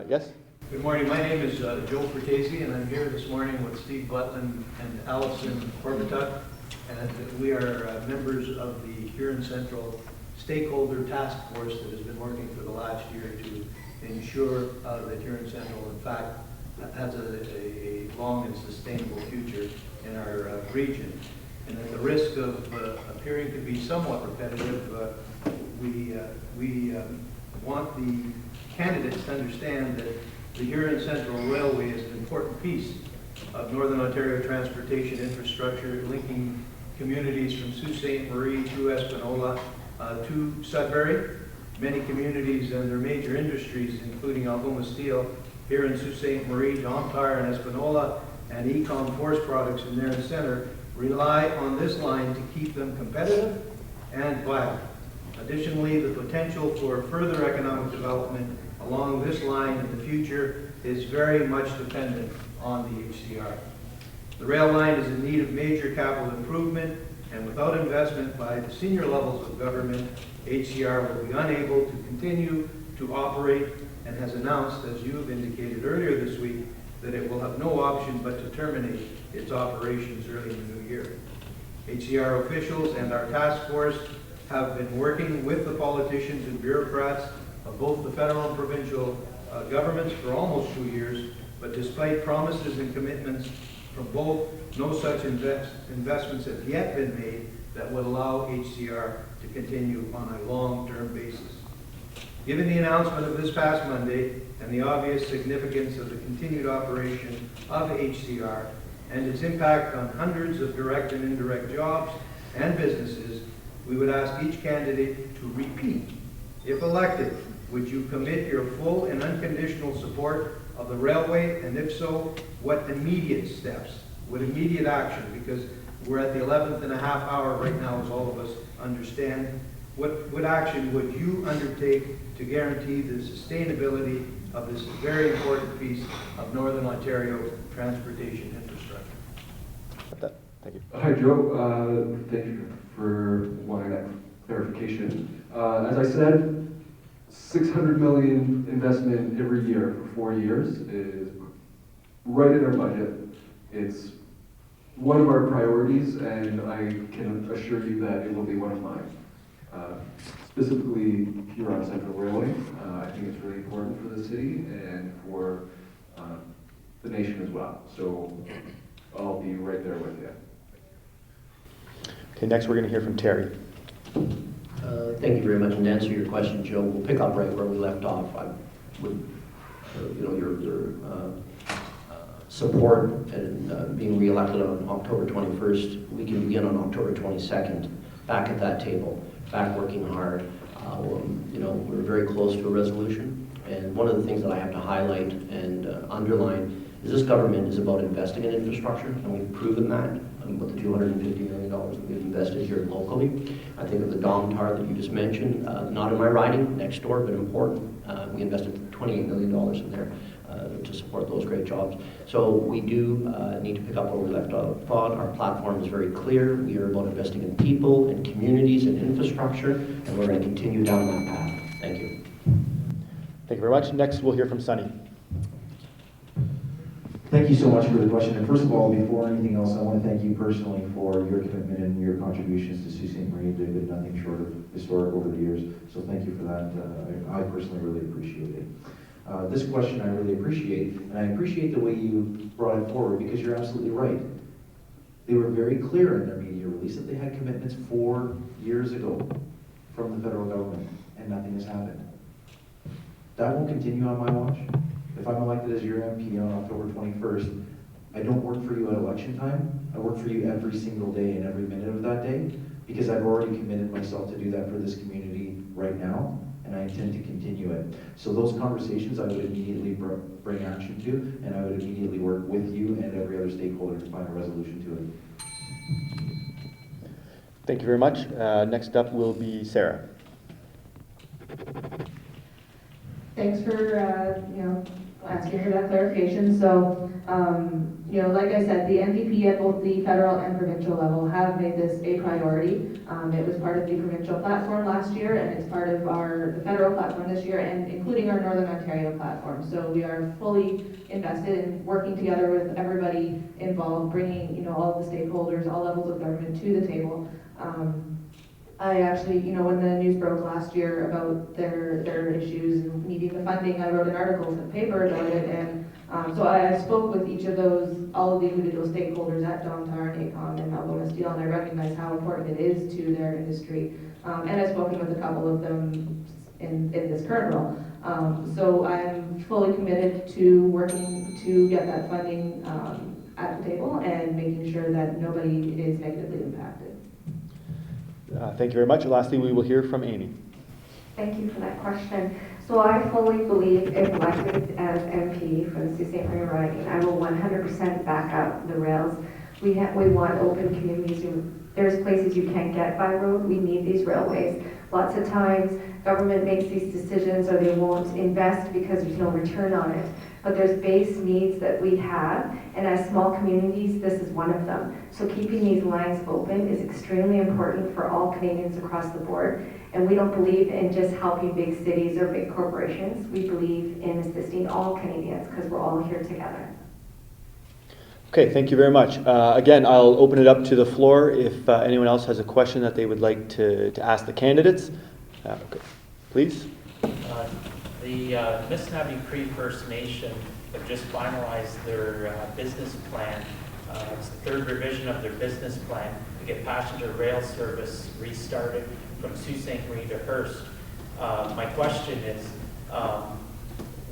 Yes? Good morning. My name is Joe Fertese, and I'm here this morning with Steve Butland and Allison Corbituk, and we are members of the Huron Central Stakeholder Task Force that has been working for the last year to ensure that Huron Central, in fact, has a long and sustainable future in our region. And at the risk of appearing to be somewhat repetitive, we want the candidates to understand that the Huron Central Railway is an important piece of Northern Ontario transportation infrastructure, linking communities from Sault Ste. Marie through Espanola to Sudbury. Many communities and their major industries, including Algoma Steel here in Sault Ste. Marie, Domtar and Espanola, and Ecom Forest Products in their center, rely on this line to keep them competitive and viable. Additionally, the potential for further economic development along this line in the future is very much dependent on the HCR. The rail line is in need of major capital improvement, and without investment by the senior levels of government, HCR will be unable to continue to operate and has announced, as you have indicated earlier this week, that it will have no option but to terminate its operations early in the new year. HCR officials and our task force have been working with the politicians and bureaucrats of both the federal and provincial governments for almost 2 years, but despite promises and commitments from both, no such investments have yet been made that would allow HCR to continue on a long-term basis. Given the announcement of this past Monday and the obvious significance of the continued operation of HCR and its impact on hundreds of direct and indirect jobs and businesses, we would ask each candidate to repeat. If elected, would you commit your full and unconditional support of the railway, and if so, what immediate steps, what immediate action, because we're at the 11th and a half hour right now, as all of us understand, what action would you undertake to guarantee the sustainability of this very important piece of Northern Ontario transportation infrastructure? Thank you. Hi, Joe. Thank you for wanting that clarification. As I said, $600 million investment every year for 4 years is right in our budget. It's one of our priorities, and I can assure you that it will be one of mine. Specifically, Huron Central Railway. I think it's really important for the city and for the nation as well. So I'll be right there with you. Okay, next we're going to hear from Terry. Thank you very much. And to answer your question, Joe, we'll pick up right where we left off. I would, your support and being reelected on October 21st, we can begin on October 22nd, back at that table, back working hard. We're very close to a resolution. And one of the things that I have to highlight and underline is this government is about investing in infrastructure, and we've proven that. With the $250 million that we've invested here locally. I think of the Domtar that you just mentioned, not in my riding, next door, but important. We invested $28 million in there to support those great jobs. So we do need to pick up where we left off. Our platform is very clear. We are about investing in people, in communities, and infrastructure, and we're going to continue down that path. Thank you. Thank you very much. Next, we'll hear from Sunny. Thank you so much for the question. And first of all, before anything else, I want to thank you personally for your commitment and your contributions to Sault Ste. Marie. They've been nothing short of historic over the years. So thank you for that. I personally really appreciate it. This question I really appreciate, and I appreciate the way you brought it forward because you're absolutely right. They were very clear in their media release that they had commitments 4 years ago from the federal government, and nothing has happened. That won't continue on my watch. If I'm elected as your MP on October 21st, I don't work for you at election time. I work for you every single day and every minute of that day because I've already committed myself to do that for this community right now, and I intend to continue it. So those conversations I would immediately bring action to, and I would immediately work with you and every other stakeholder to find a resolution to it. Thank you very much. Next up will be Sarah. Thanks for, asking for that clarification. So, like I said, the MVP at both the federal and provincial level have made this a priority. It was part of the provincial platform last year, and it's part of the federal platform this year, and including our Northern Ontario platform. So we are fully invested in working together with everybody involved, bringing, all of the stakeholders, all levels of government to the table. I actually, when the news broke last year about their issues and needing the funding, I wrote an article in the paper about it, and so I spoke with each of all of the individual stakeholders at Domtar, AECOM, and Algoma Steel, and I recognize how important it is to their industry, and I've spoken with a couple of them in this current role. So I'm fully committed to working to get that funding at the table and making sure that nobody is negatively impacted. Thank you very much. Lastly, we will hear from Amy. Thank you for that question. So I fully believe if elected as MP for the Sault Ste. Marie riding, I will 100% back up the rails. We want open communities. There's places you can't get by road. We need these railways. Lots of times government makes these decisions or they won't invest because there's no return on it. But there's base needs that we have, and as small communities, this is one of them. So keeping these lines open is extremely important for all Canadians across the board. And we don't believe in just helping big cities or big corporations. We believe in assisting all Canadians because we're all here together. Okay, thank you very much. Again, I'll open it up to the floor if anyone else has a question that they would like to ask the candidates. Okay. Please. The Missinaba Cree First Nation have just finalized their business plan. It's the third revision of their business plan to get passenger rail service restarted from Sault Ste. Marie to Hearst. My question is,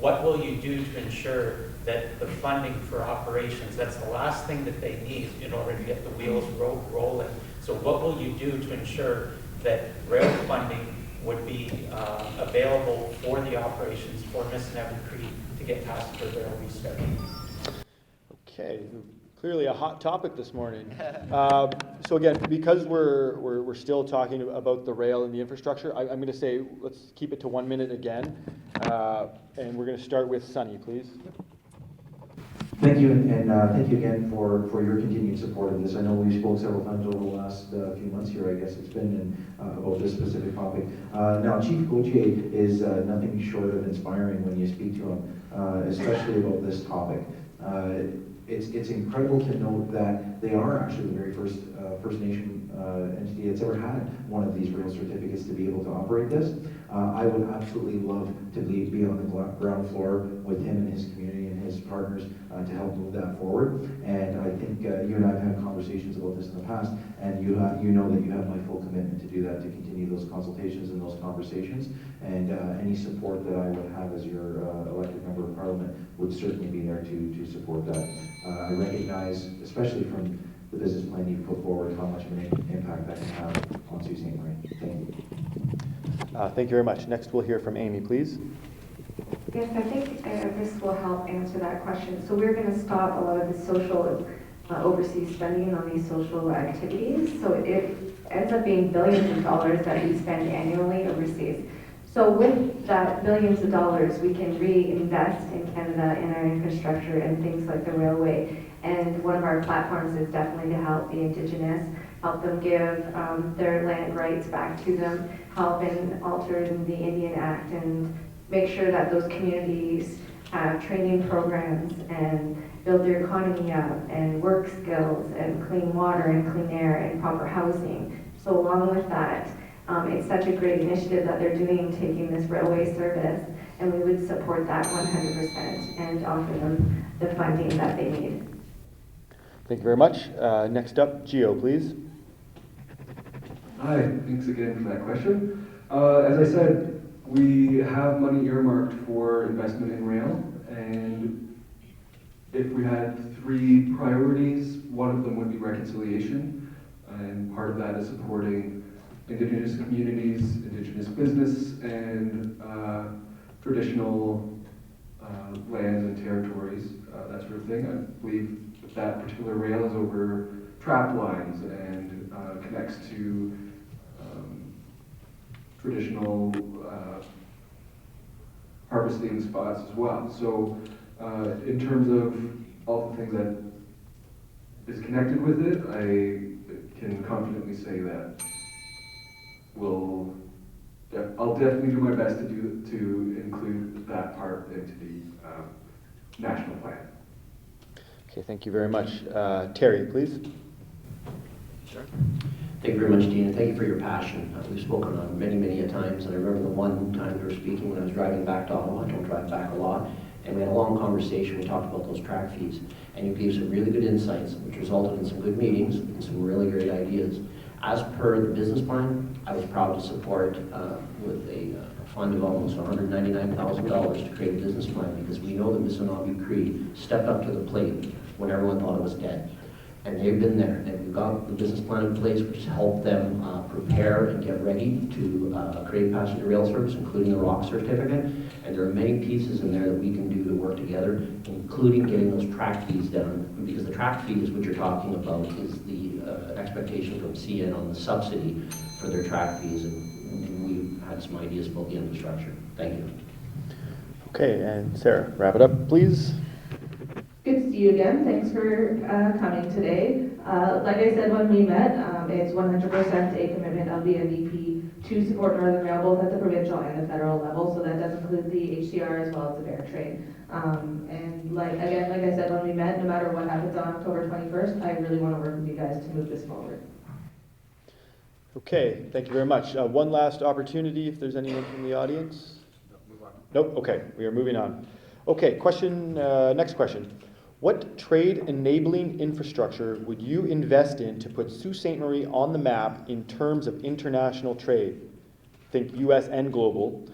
what will you do to ensure that the funding for operations, that's the last thing that they need in order to get the wheels rolling. So what will you do to ensure that rail funding would be available for the operations for Missinaba Cree to get passenger rail restarted? Okay, clearly a hot topic this morning. So again, because we're still talking about the rail and the infrastructure, I'm going to say let's keep it to 1 minute again, and we're going to start with Sunny, please. Thank you, and thank you again for your continued support of this. I know we spoke several times over the last few months here, I guess it's been, about this specific topic. Now, Chief Gauthier is nothing short of inspiring when you speak to him, especially about this topic. It's incredible to note that they are actually the very first First Nation entity that's ever had one of these rail certificates to be able to operate this. I would absolutely love to be on the ground floor with him and his community and his partners to help move that forward. And I think you and I have had conversations about this in the past, and you know that you have my full commitment to do that, to continue those consultations and those conversations. And any support that I would have as your elected member of parliament would certainly be there to support that. I recognize, especially from the business plan you've put forward, how much of an impact that can have on Sault Ste. Marie. Thank you. Thank you very much. Next, we'll hear from Amy, please. Yes, I think this will help answer that question. So we're going to stop a lot of the social overseas spending on these social activities. So it ends up being billions of dollars that we spend annually overseas. So with that billions of dollars, we can reinvest in Canada in our infrastructure and things like the railway. And one of our platforms is definitely to help the Indigenous, help them give their land rights back to them, help in altering the Indian Act, and make sure that those communities have training programs and build their economy up and work skills and clean water and clean air and proper housing. So along with that, it's such a great initiative that they're doing, taking this railway service, and we would support that 100% and offer them the funding that they need. Thank you very much. Next up, Gio, please. Hi, thanks again for that question. As I said, we have money earmarked for investment in rail, and if we had 3 priorities, one of them would be reconciliation, and part of that is supporting Indigenous communities, Indigenous business, and traditional lands and territories, that sort of thing. I believe that particular rail is over trap lines and connects to traditional harvesting spots as well. So in terms of all the things that is connected with it, I can confidently say that I'll definitely do my best to include that part into the national plan. Okay, thank you very much. Terry, please. Sure. Thank you very much, Dean, and thank you for your passion. We've spoken on many, many a times, and I remember the one time we were speaking when I was driving back to Ottawa. I don't drive back a lot, and we had a long conversation. We talked about those track fees, and you gave some really good insights, which resulted in some good meetings and some really great ideas. As per the business plan, I was proud to support with a fund of almost $199,000 to create a business plan, because we know that Missinaibi Cree stepped up to the plate when everyone thought it was dead. And they've been there, and we've got the business plan in place, which has helped them prepare and get ready to create passenger rail service, including the ROC certificate. And there are many pieces in there that we can do to work together, including getting those track fees down, because the track fee is what you're talking about, is the expectation from CN on the subsidy for their track fees, and we've had some ideas about the infrastructure. Thank you. Okay, and Sarah, wrap it up, please. Good to see you again. Thanks for coming today. Like I said when we met, it's 100% a commitment of the NDP to support Northern Rail both at the provincial and the federal level. So that does include the HCR as well as the bear train. And like I said when we met, no matter what happens on October 21st, I really want to work with you guys to move this forward. Okay, thank you very much. One last opportunity if there's anyone from the audience. Nope. Okay, we are moving on. Okay, question. Next question. What trade-enabling infrastructure would you invest in to put Sault Ste. Marie on the map in terms of international trade? Think U.S. and global.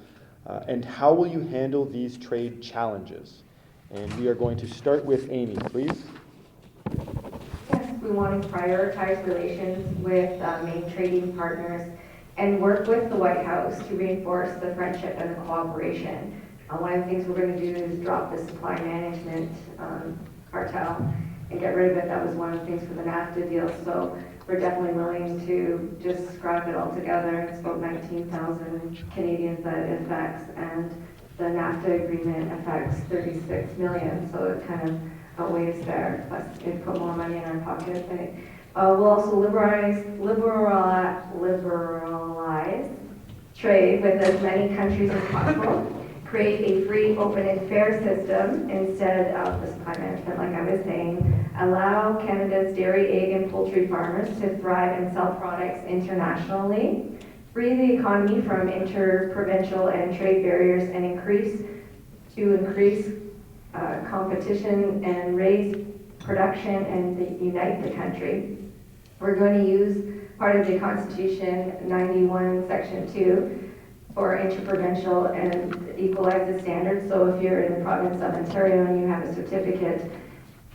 And how will you handle these trade challenges? And we are going to start with Amy, please. Yes, we want to prioritize relations with main trading partners and work with the White House to reinforce the friendship and the cooperation. One of the things we're going to do is drop the supply management cartel and get rid of it. That was one of the things for the NAFTA deal. So we're definitely willing to just scrap it all together. It's about 19,000 Canadians that it affects, and the NAFTA agreement affects 36 million. So it kind of outweighs there. Plus, it put more money in our pocket. We'll also liberalize trade with as many countries as possible. Create a free, open, and fair system instead of the supply management, like I was saying. Allow Canada's dairy, egg, and poultry farmers to thrive and sell products internationally. Free the economy from interprovincial and trade barriers, and increase competition and raise production and unite the country. We're going to use part of the Constitution 91, Section 2, for interprovincial and equalize the standards. So if you're in the province of Ontario and you have a certificate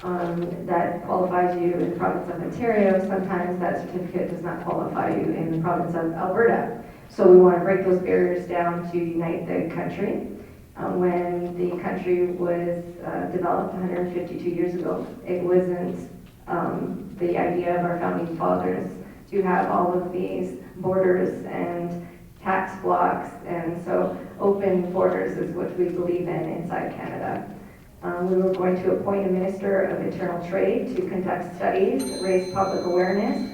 that qualifies you in the province of Ontario, sometimes that certificate does not qualify you in the province of Alberta. So we want to break those barriers down to unite the country. When the country was developed 152 years ago, it wasn't the idea of our founding fathers to have all of these borders and tax blocks, and so open borders is what we believe in inside Canada. We were going to appoint a Minister of Internal Trade to conduct studies, raise public awareness,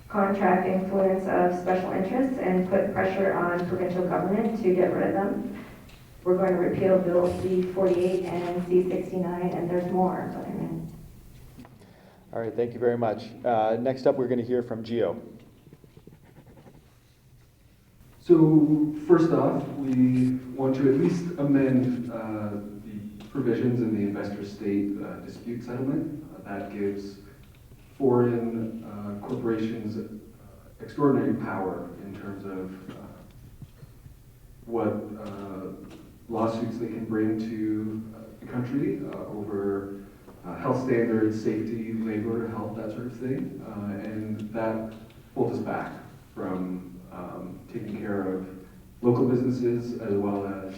contract influence of special interests, and put pressure on provincial government to get rid of them. We're going to repeal Bill C-48 and C-69, and there's more, but I'm in. All right, thank you very much. Next up, we're going to hear from Gio. So first off, we want to at least amend the provisions in the investor-state dispute settlement. That gives foreign corporations extraordinary power in terms of what lawsuits they can bring to the country over health standards, safety, labor, health, that sort of thing. And that holds us back from taking care of local businesses as well as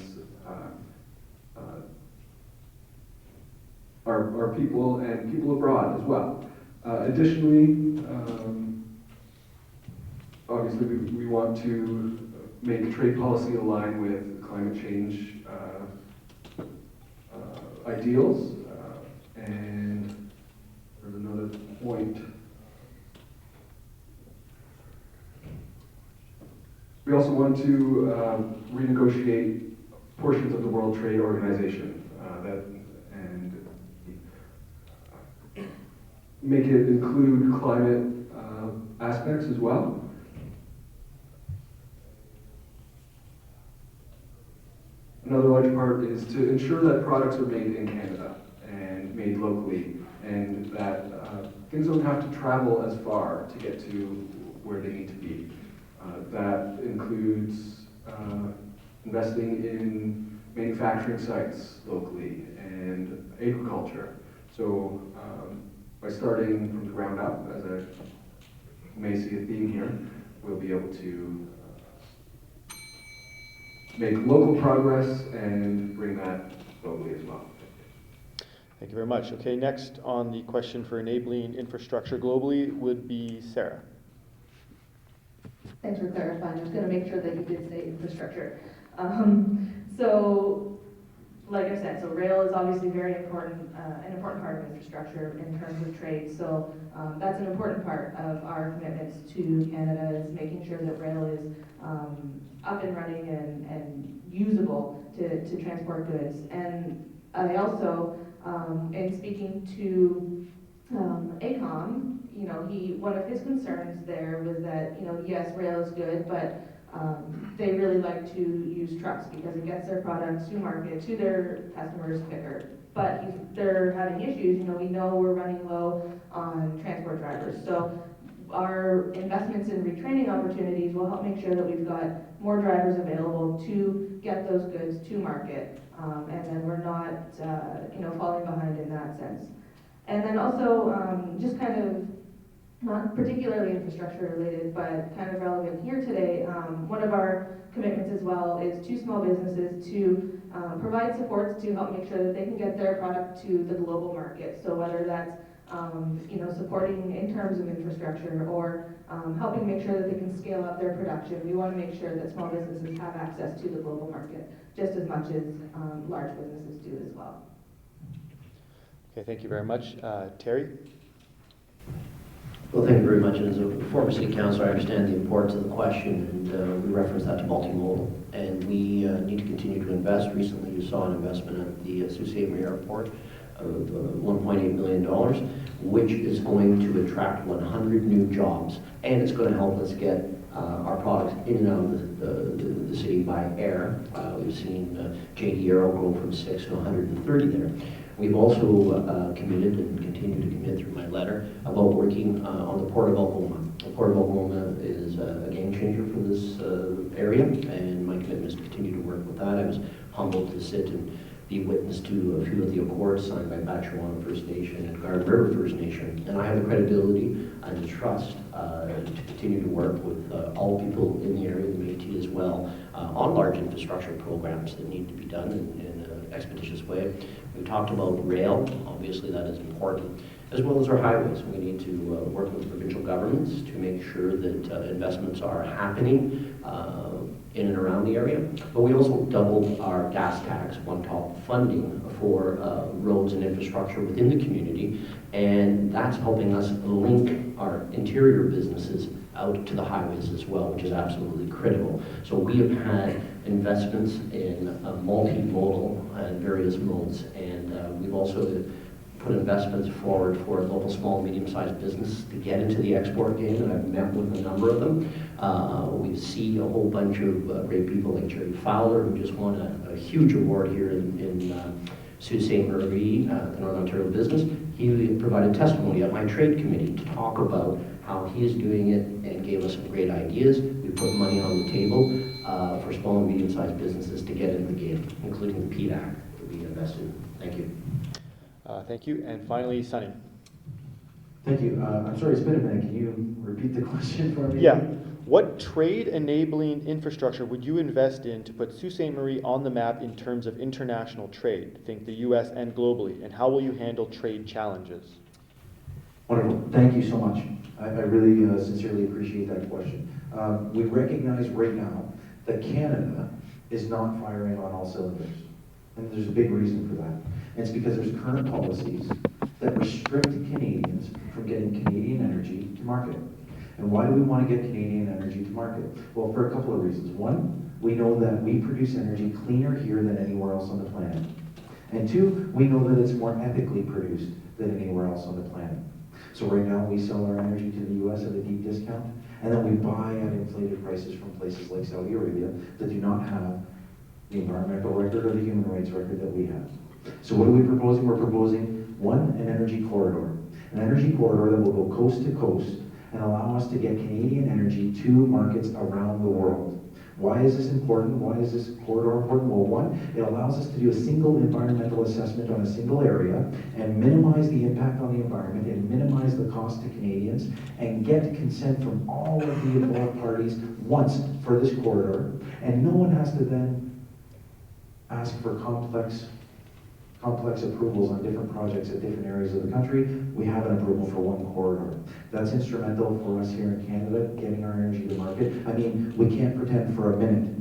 our people and people abroad as well. Additionally, obviously we want to make trade policy align with climate change ideals. And there's another point. We also want to renegotiate portions of the World Trade Organization and make it include climate aspects as well. Another large part is to ensure that products are made in Canada and made locally, and that things don't have to travel as far to get to where they need to be. That includes investing in manufacturing sites locally and agriculture. So by starting from the ground up, as I may see a theme here, we'll be able to make local progress and bring that globally as well. Thank you very much. Okay, next on the question for enabling infrastructure globally would be Sarah. Thanks for clarifying. I was going to make sure that you did say infrastructure. So, like I said, so rail is obviously very important, an important part of infrastructure in terms of trade. So that's an important part of our commitments to Canada, is making sure that rail is up and running and usable to transport goods. And I also, in speaking to ACOM, one of his concerns there was that, yes, rail is good, but they really like to use trucks because it gets their products to market, to their customers quicker. But they're having issues, we know we're running low on transport drivers. So our investments in retraining opportunities will help make sure that we've got more drivers available to get those goods to market. And then we're not, falling behind in that sense. And then also, just kind of, not particularly infrastructure related, but kind of relevant here today, one of our commitments as well is to small businesses to provide supports to help make sure that they can get their product to the global market. So whether that's supporting in terms of infrastructure or helping make sure that they can scale up their production. We want to make sure that small businesses have access to the global market just as much as large businesses do as well. Okay, thank you very much. Terry? Well, thank you very much. As a former city councilor, I understand the importance of the question, and we reference that to multimodal. And we need to continue to invest. Recently, you saw an investment at the Sault Ste. Marie Airport of $1.8 million, which is going to attract 100 new jobs, and it's going to help us get our products in and out of the city by air. We've seen JD Aero go from 6 to 130 there. We've also committed and continue to commit through my letter about working on the Port of Algoma. The Port of Algoma is a game changer for this area, and my commitment is to continue to work with that. I was humbled to sit and be witness to a few of the accords signed by Batchewana First Nation and Garden River First Nation, and I have the credibility and the trust to continue to work with all people in the area, the Métis as well, on large infrastructure programs that need to be done in an expeditious way. We talked about rail, obviously that is important, as well as our highways. We need to work with provincial governments to make sure that investments are happening in and around the area. But we also doubled our gas tax one-top funding for roads and infrastructure within the community, and that's helping us link our interior businesses out to the highways as well, which is absolutely critical. So we have had investments in multimodal and various modes, and we've also put investments forward for local small, medium-sized business to get into the export game, and I've met with a number of them. We see a whole bunch of great people like Jerry Fowler, who just won a huge award here in Sault Ste. Marie, the Northern Ontario Business. He provided testimony at my trade committee to talk about how he is doing it and gave us some great ideas. We put money on the table for small and medium-sized businesses to get into the game, including the PDAC that we invested in. Thank you. Thank you. And finally, Sunny. Thank you. I'm sorry, it's been a minute. Can you repeat the question for me? Yeah. What trade-enabling infrastructure would you invest in to put Sault Ste. Marie on the map in terms of international trade? Think the U.S. and globally. And how will you handle trade challenges? Wonderful. Thank you so much. I really sincerely appreciate that question. We recognize right now that Canada is not firing on all cylinders. And there's a big reason for that. And it's because there's current policies that restrict Canadians from getting Canadian energy to market. And why do we want to get Canadian energy to market? Well, for a couple of reasons. One, we know that we produce energy cleaner here than anywhere else on the planet. And two, we know that it's more ethically produced than anywhere else on the planet. So right now we sell our energy to the US at a deep discount, and then we buy at inflated prices from places like Saudi Arabia that do not have the environmental record or the human rights record that we have. So what are we proposing? We're proposing, one, an energy corridor. An energy corridor that will go coast to coast and allow us to get Canadian energy to markets around the world. Why is this important? Why is this corridor important? Well, one, it allows us to do a single environmental assessment on a single area and minimize the impact on the environment and minimize the cost to Canadians and get consent from all of the involved parties once for this corridor. And no one has to then ask for complex approvals on different projects at different areas of the country. We have an approval for one corridor. That's instrumental for us here in Canada, getting our energy to market. I mean, we can't pretend for a minute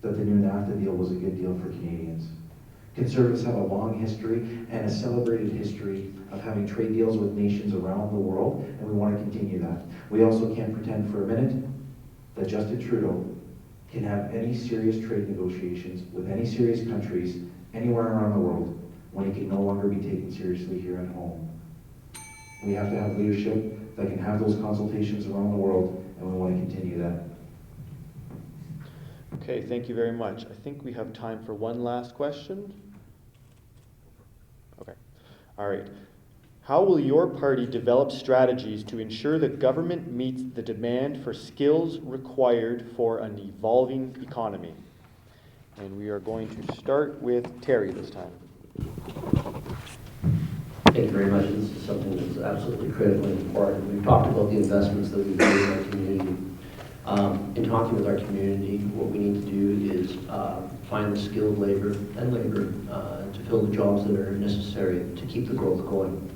that the new NAFTA deal was a good deal for Canadians. Conservatives have a long history and a celebrated history of having trade deals with nations around the world, and we want to continue that. We also can't pretend for a minute that Justin Trudeau can have any serious trade negotiations with any serious countries anywhere around the world when he can no longer be taken seriously here at home. We have to have leadership that can have those consultations around the world, and we want to continue that. Okay, thank you very much. I think we have time for one last question. Okay, all right. How will your party develop strategies to ensure the government meets the demand for skills required for an evolving economy? And we are going to start with Terry this time. Thank you very much. This is something that's absolutely critically important. We've talked about the investments that we've made in our community. In talking with our community, what we need to do is find the skilled labor to fill the jobs that are necessary to keep the growth going.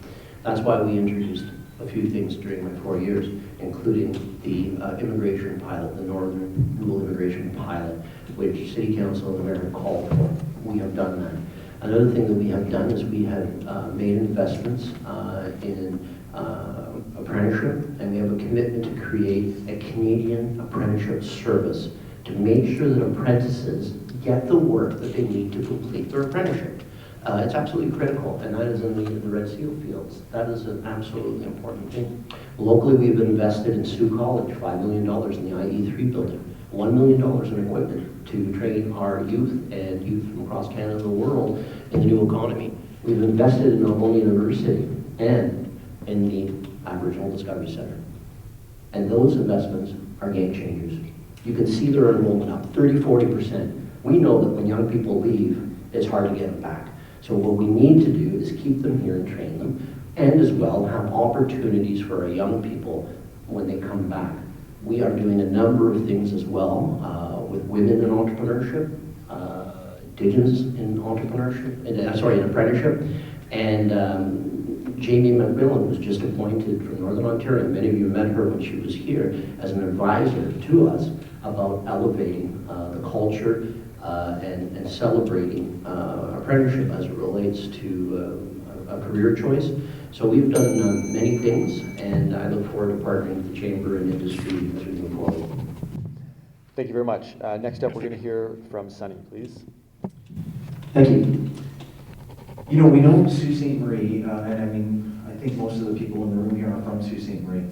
That's why we introduced a few things during my 4 years, including the immigration pilot, the Northern Rural Immigration Pilot, which City Council and the Mayor called for. We have done that. Another thing that we have done is we have made investments in apprenticeship, and we have a commitment to create a Canadian apprenticeship service to make sure that apprentices get the work that they need to complete their apprenticeship. It's absolutely critical, and that is in the Red Seal fields. That is an absolutely important thing. Locally, we've invested in Sault College, $5 million in the IE3 building, $1 million in equipment to train our youth and youth from across Canada and the world in the new economy. We've invested in Alberta University and in the Aboriginal Discovery Centre. And those investments are game changers. You can see their enrollment up 30–40%. We know that when young people leave, it's hard to get them back. So what we need to do is keep them here and train them, and as well have opportunities for our young people when they come back. We are doing a number of things as well with women in entrepreneurship, Indigenous in entrepreneurship, in apprenticeship, and Jamie McMillan was just appointed from Northern Ontario. Many of you met her when she was here as an advisor to us about elevating the culture and celebrating apprenticeship as it relates to a career choice. So we've done many things, and I look forward to partnering with the Chamber and industry as we move forward. Thank you very much. Next up, we're going to hear from Sunny, please. Thank you. You know, we know Sault Ste. Marie, and I mean, I think most of the people in the room here are from Sault Ste. Marie.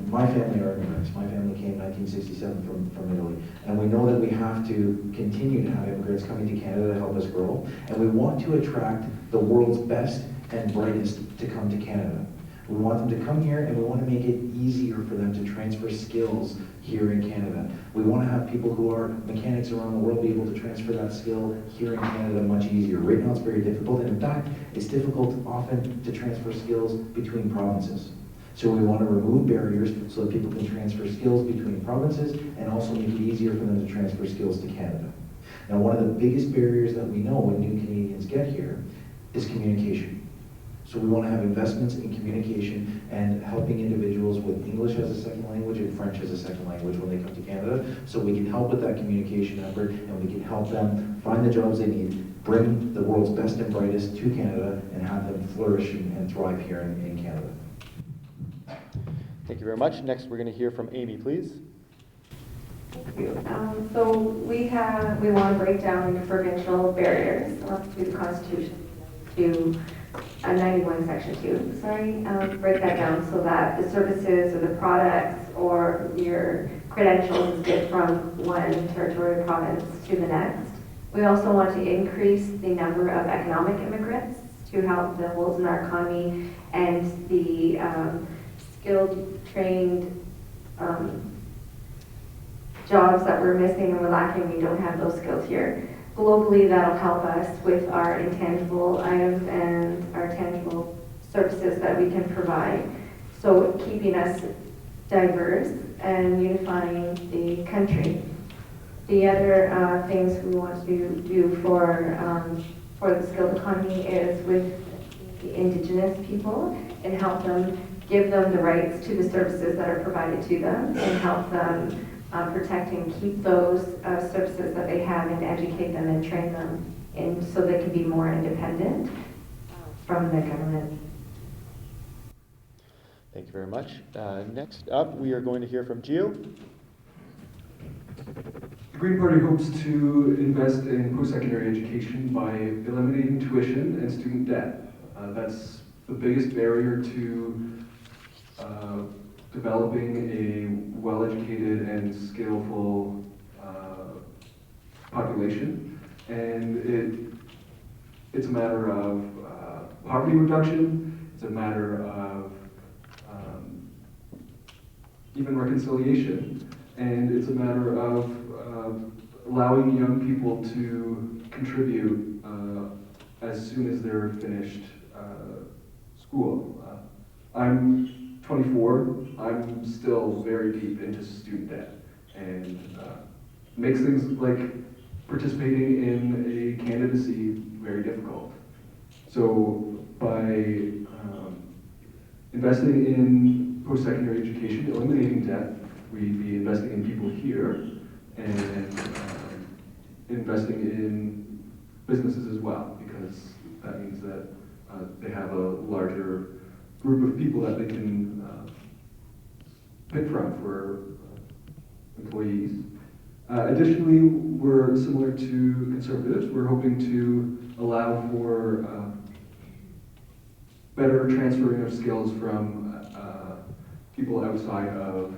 My family are immigrants. My family came in 1967 from Italy. And we know that we have to continue to have immigrants coming to Canada to help us grow. And we want to attract the world's best and brightest to come to Canada. We want them to come here, and we want to make it easier for them to transfer skills here in Canada. We want to have people who are mechanics around the world be able to transfer that skill here in Canada much easier. Right now it's very difficult, and in fact, it's difficult often to transfer skills between provinces. So we want to remove barriers so that people can transfer skills between provinces and also make it easier for them to transfer skills to Canada. Now, one of the biggest barriers that we know when new Canadians get here is communication. So we want to have investments in communication and helping individuals with English as a second language and French as a second language when they come to Canada, so we can help with that communication effort and we can help them find the jobs they need, bring the world's best and brightest to Canada, and have them flourish and thrive here in Canada. Thank you very much. Next, we're going to hear from Amy, please. Thank you. So we want to break down into provincial barriers through the Constitution to 91 Section 2. Break that down so that the services or the products or your credentials get from one territorial province to the next. We also want to increase the number of economic immigrants to help the holes in our economy and the skilled, trained jobs that we're missing and we're lacking. We don't have those skills here. Globally, that'll help us with our intangible items and our tangible services that we can provide. So keeping us diverse and unifying the country. The other things we want to do for the skilled economy is with the Indigenous people and help them, give them the rights to the services that are provided to them and help them protect and keep those services that they have and educate them and train them in so they can be more independent from the government. Thank you very much. Next up, we are going to hear from Gio. The Green Party hopes to invest in post-secondary education by eliminating tuition and student debt. That's the biggest barrier to developing a well-educated and skillful population. And it's a matter of poverty reduction, it's a matter of even reconciliation, and it's a matter of allowing young people to contribute as soon as they're finished school. I'm 24, I'm still very deep into student debt, and makes things like participating in a candidacy very difficult. So by investing in post-secondary education, eliminating debt, we'd be investing in people here and investing in businesses as well, because that means that they have a larger group of people that they can pick from for employees. Additionally, we're similar to conservatives. We're hoping to allow for better transferring of skills from people outside of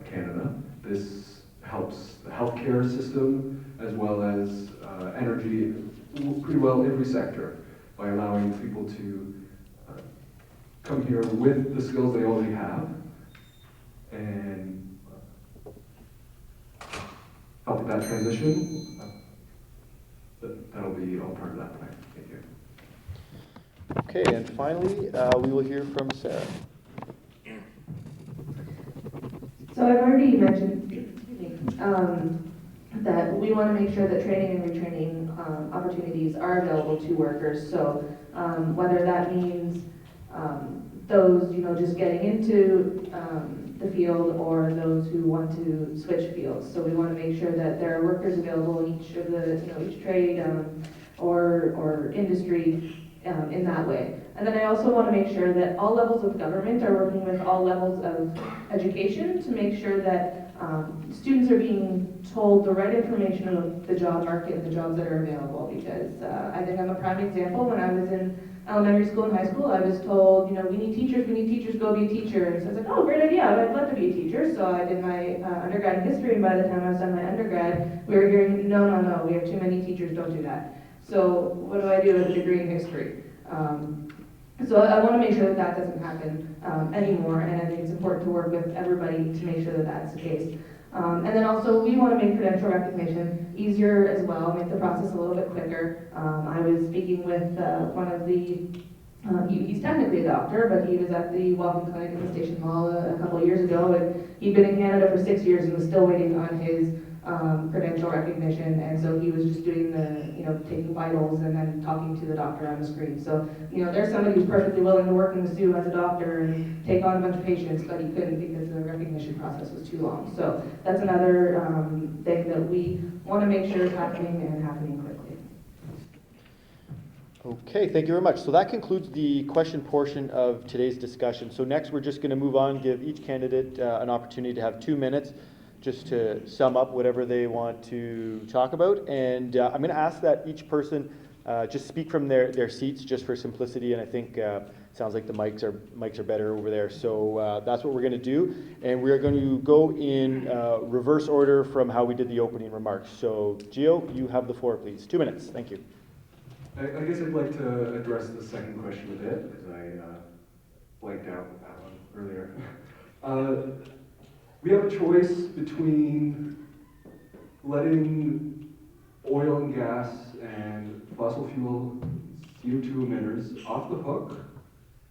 Canada. This helps the healthcare system as well as energy, pretty well every sector, by allowing people to come here with the skills they already have and help with that transition. That'll be all part of that plan. Thank you. Okay, and finally, we will hear from Sarah. So I've already mentioned that we want to make sure that training and retraining opportunities are available to workers. So whether that means those, just getting into the field, or those who want to switch fields. So we want to make sure that there are workers available in each of the, each trade or industry in that way. And then I also want to make sure that all levels of government are working with all levels of education to make sure that students are being told the right information about the job market and the jobs that are available. Because I think I'm a prime example. When I was in elementary school and high school, I was told, we need teachers, go be a teacher. And so I was like, oh, great idea, I'd love to be a teacher. So I did my undergrad in history, and by the time I was done my undergrad, we were hearing, no, we have too many teachers, don't do that. So what do I do with a degree in history? So I want to make sure that that doesn't happen anymore, and I think it's important to work with everybody to make sure that that's the case. And then also, we want to make credential recognition easier as well, make the process a little bit quicker. I was speaking with one of the, he's technically a doctor, but he was at the walk-in clinic in the Station Mall a couple of years ago, and he'd been in Canada for 6 years and was still waiting on his credential recognition, and so he was just doing the, taking vitals and then talking to the doctor on the screen. So, there's somebody who's perfectly willing to work in the SU as a doctor and take on a bunch of patients, but he couldn't because the recognition process was too long. So that's another thing that we want to make sure is happening and happening quickly. Okay, thank you very much. So that concludes the question portion of today's discussion. So next we're just going to move on, give each candidate an opportunity to have 2 minutes just to sum up whatever they want to talk about. And I'm going to ask that each person just speak from their seats just for simplicity. And I think sounds like the mics are better over there. So that's what we're going to do. And we're going to go in reverse order from how we did the opening remarks. So Gio, you have the floor, please. 2 minutes. Thank you. I guess I'd like to address the second question a bit, because I blanked out with that one earlier. We have a choice between letting oil and gas and fossil fuel CO2 emitters off the hook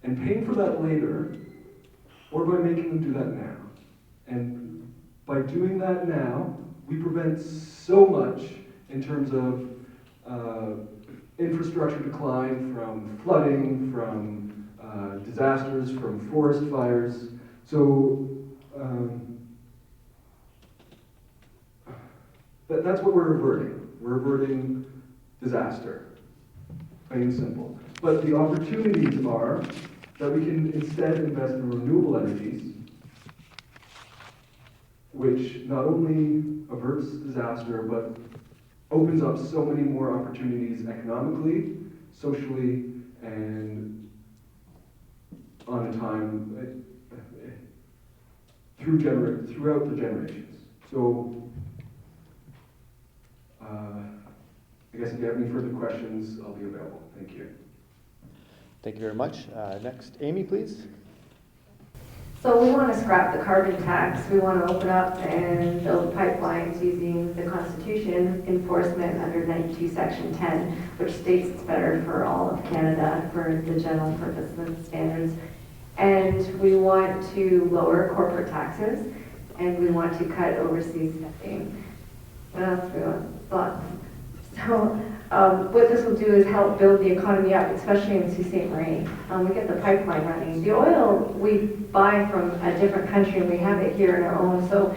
and paying for that later, or by making them do that now. And by doing that now, we prevent so much in terms of infrastructure decline, from flooding, from disasters, from forest fires. So that's what we're averting. We're averting disaster, plain and simple. But the opportunities are that we can instead invest in renewable energies, which not only averts disaster, but opens up so many more opportunities economically, socially, and on a time throughout the generations. So I guess if you have any further questions, I'll be available. Thank you. Thank you very much. Next, Amy, please. So we want to scrap the carbon tax. We want to open up and build pipelines using the Constitution enforcement under 92 Section 10, which states it's better for all of Canada for the general purpose and standards. And we want to lower corporate taxes, and we want to cut overseas spending. What else do we want? Lots. So what this will do is help build the economy up, especially in Sault Ste. Marie. We get the pipeline running. The oil we buy from a different country, and we have it here in our own. So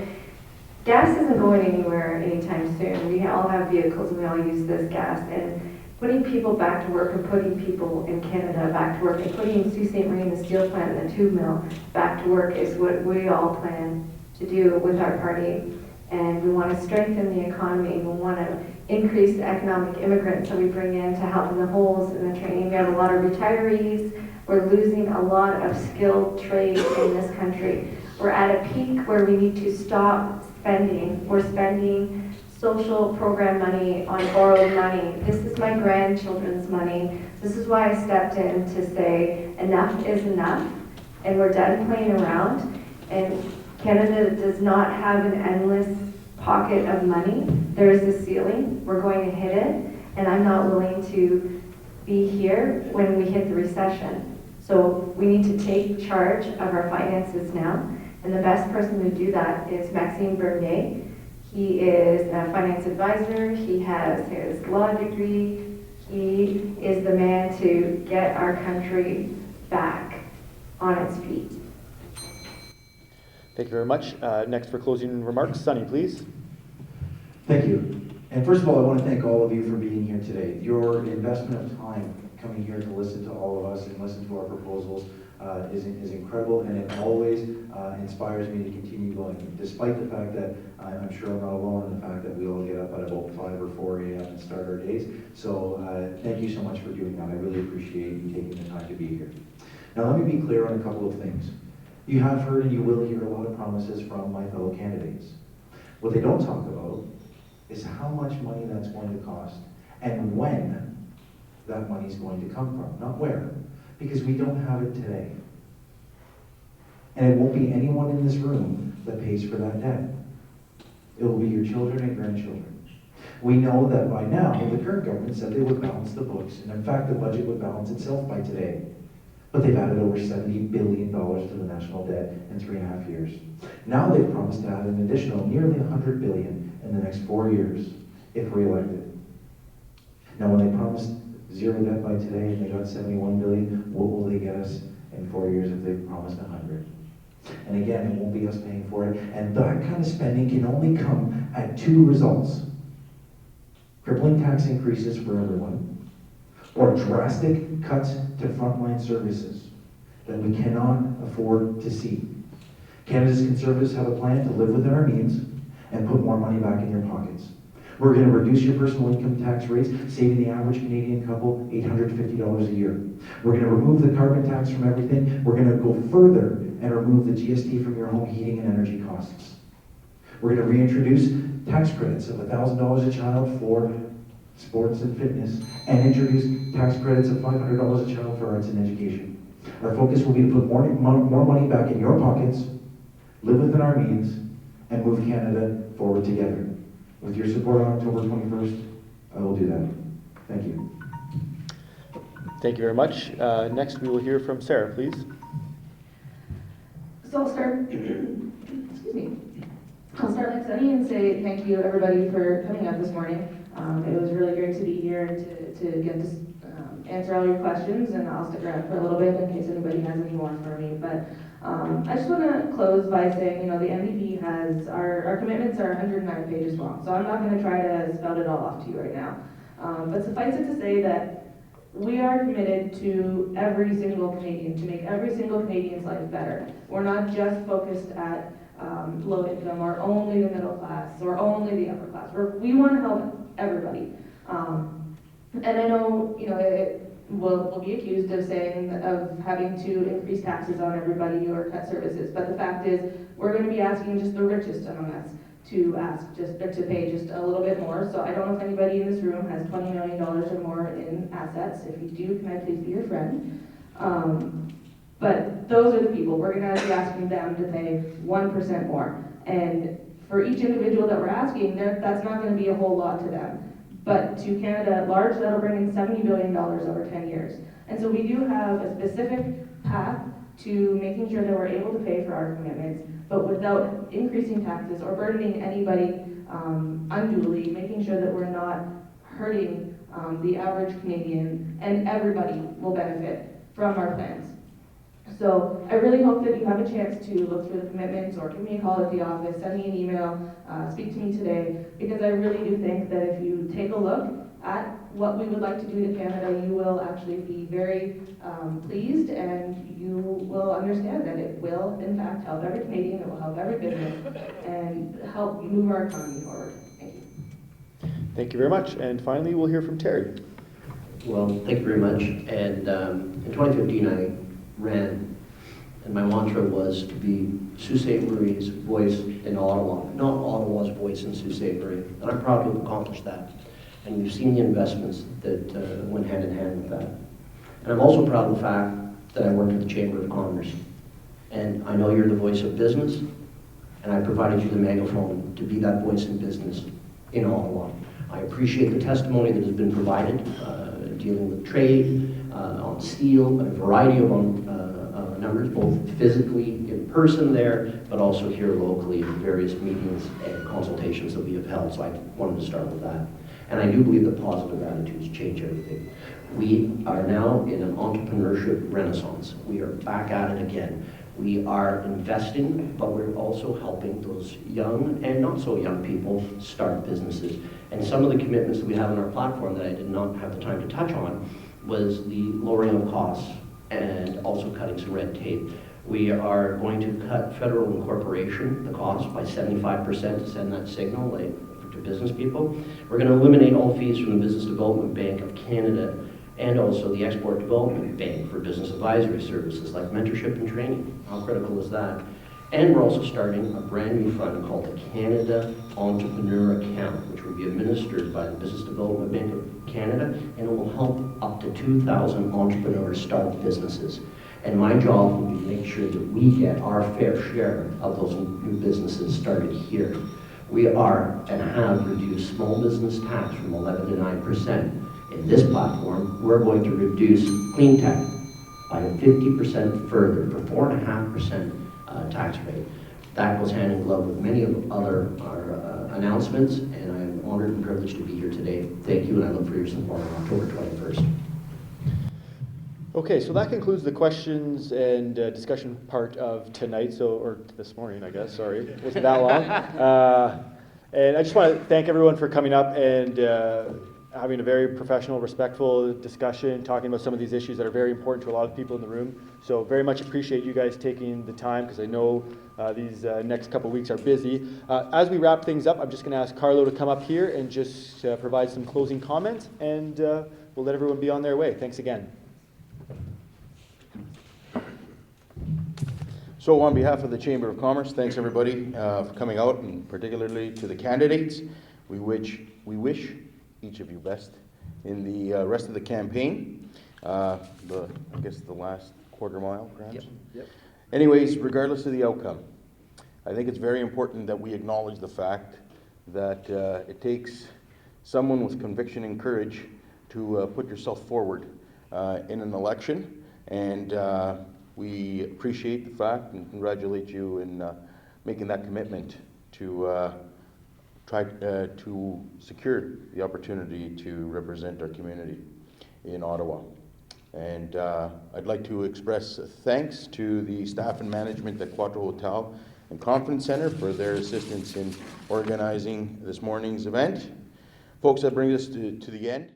gas isn't going anywhere anytime soon. We all have vehicles, and we all use this gas. And putting people back to work, and putting people in Canada back to work, and putting Sault Ste. Marie and the steel plant and the tube mill back to work is what we all plan to do with our party. And we want to strengthen the economy. We want to increase the economic immigrants that we bring in to help in the holes in the training. We have a lot of retirees. We're losing a lot of skilled trades in this country. We're at a peak where we need to stop spending. We're spending social program money on borrowed money. This is my grandchildren's money. This is why I stepped in to say enough is enough, and we're done playing around. And Canada does not have an endless pocket of money. There is a ceiling. We're going to hit it, and I'm not willing to be here when we hit the recession. So we need to take charge of our finances now, and the best person to do that is Maxime Bernier. He is a finance advisor. He has his law degree. He is the man to get our country back on its feet. Thank you very much. Next for closing remarks, Sunny, please. Thank you. And first of all, I want to thank all of you for being here today. Your investment of time coming here to listen to all of us and listen to our proposals is incredible, and it always inspires me to continue going, despite the fact that I'm sure I'm not alone in the fact that we all get up at about 5 or 4 a.m. and start our days. So thank you so much for doing that. I really appreciate you taking the time to be here. Now let me be clear on a couple of things. You have heard and you will hear a lot of promises from my fellow candidates. What they don't talk about is how much money that's going to cost and when that money is going to come from, not where, because we don't have it today. And it won't be anyone in this room that pays for that debt. It will be your children and grandchildren. We know that by now, the current government said they would balance the books, and in fact the budget would balance itself by today. But they've added over $70 billion to the national debt in 3.5 years. Now they've promised to add an additional nearly $100 billion in the next 4 years if reelected. Now, when they promised zero debt by today and they got 71 billion, what will they get us in 4 years if they promised 100? And again, it won't be us paying for it. And that kind of spending can only come at two results: crippling tax increases for everyone, or drastic cuts to frontline services that we cannot afford to see. Canada's Conservatives have a plan to live within our means and put more money back in your pockets. We're going to reduce your personal income tax rates, saving the average Canadian couple $850 a year. We're going to remove the carbon tax from everything. We're going to go further and remove the GST from your home heating and energy costs. We're going to reintroduce tax credits of $1,000 a child for sports and fitness, and introduce tax credits of $500 a child for arts and education. Our focus will be to put more money back in your pockets, live within our means, and move Canada forward together. With your support on October 21st, I will do that. Thank you. Thank you very much. Next, we will hear from Sarah, please. So I'll start, excuse me. I'll start like Sunny and say thank you everybody for coming out this morning. It was really great to be here to get to answer all your questions, and I'll stick around for a little bit in case anybody has any more for me. But I just want to close by saying, the NDP has, our commitments are 109 pages long, so I'm not going to try to spell it all off to you right now. But suffice it to say that we are committed to every single Canadian, to make every single Canadian's life better. We're not just focused at low income or only the middle class or only the upper class. We want to help everybody. And I know, we'll be accused of having to increase taxes on everybody or cut services, but the fact is, we're going to be asking just the richest among us to pay just a little bit more. So I don't know if anybody in this room has $20 million or more in assets. If you do, can I please be your friend? But those are the people. We're going to be asking them to pay 1% more. And for each individual that we're asking, that's not going to be a whole lot to them. But to Canada at large, that'll bring in $70 billion over 10 years. And so we do have a specific path to making sure that we're able to pay for our commitments, but without increasing taxes or burdening anybody unduly, making sure that we're not hurting the average Canadian, and everybody will benefit from our plans. So I really hope that you have a chance to look through the commitments or give me a call at the office, send me an email, speak to me today, because I really do think that if you take a look at what we would like to do to Canada, you will actually be very pleased, and you will understand that it will, in fact, help every Canadian, it will help every business, and help move our economy forward. Thank you. Thank you very much. And finally, we'll hear from Terry. Well, thank you very much. And in 2015, I ran, and my mantra was to be Sault Ste. Marie's voice in Ottawa, not Ottawa's voice in Sault Ste. Marie. And I'm proud to have accomplished that. And you've seen the investments that went hand in hand with that. And I'm also proud of the fact that I worked at the Chamber of Commerce. And I know you're the voice of business, and I provided you the megaphone to be that voice in business in Ottawa. I appreciate the testimony that has been provided, dealing with trade, on steel, and a variety of numbers, both physically in person there, but also here locally in various meetings and consultations that we have held. So I wanted to start with that. And I do believe that positive attitudes change everything. We are now in an entrepreneurship renaissance. We are back at it again. We are investing, but we're also helping those young and not so young people start businesses. And some of the commitments that we have on our platform that I did not have the time to touch on was the lowering of costs and also cutting some red tape. We are going to cut federal incorporation, the cost, by 75% to send that signal to business people. We're going to eliminate all fees from the Business Development Bank of Canada and also the Export Development Bank for business advisory services like mentorship and training. How critical is that? And we're also starting a brand new fund called the Canada Entrepreneur Account, which will be administered by the Business Development Bank of Canada, and it will help up to 2,000 entrepreneurs start businesses. And my job will be to make sure that we get our fair share of those new businesses started here. We are and have reduced small business tax from 11 to 9%. In this platform, we're going to reduce clean tech by 50% further for 4.5% tax rate. That goes hand in glove with many of other our announcements, and I'm honored and privileged to be here today. Thank you, and I look for your support on October 21st. Okay, so that concludes the questions and discussion part of tonight, or this morning, I guess, sorry, it wasn't that long. And I just want to thank everyone for coming up and having a very professional, respectful discussion, talking about some of these issues that are very important to a lot of people in the room. So very much appreciate you guys taking the time, because I know these next couple weeks are busy. As we wrap things up, I'm just going to ask Carlo to come up here and just provide some closing comments, and we'll let everyone be on their way. Thanks again. So on behalf of the Chamber of Commerce, thanks everybody for coming out, and particularly to the candidates. We wish each of you best in the rest of the campaign. I guess the last quarter mile, perhaps? Yep. Anyways, regardless of the outcome, I think it's very important that we acknowledge the fact that it takes someone with conviction and courage to put yourself forward in an election, and we appreciate the fact and congratulate you in making that commitment to try to secure the opportunity to represent our community in Ottawa. And I'd like to express thanks to the staff and management at Quattro Hotel and Conference Center for their assistance in organizing this morning's event. Folks, that brings us to the end.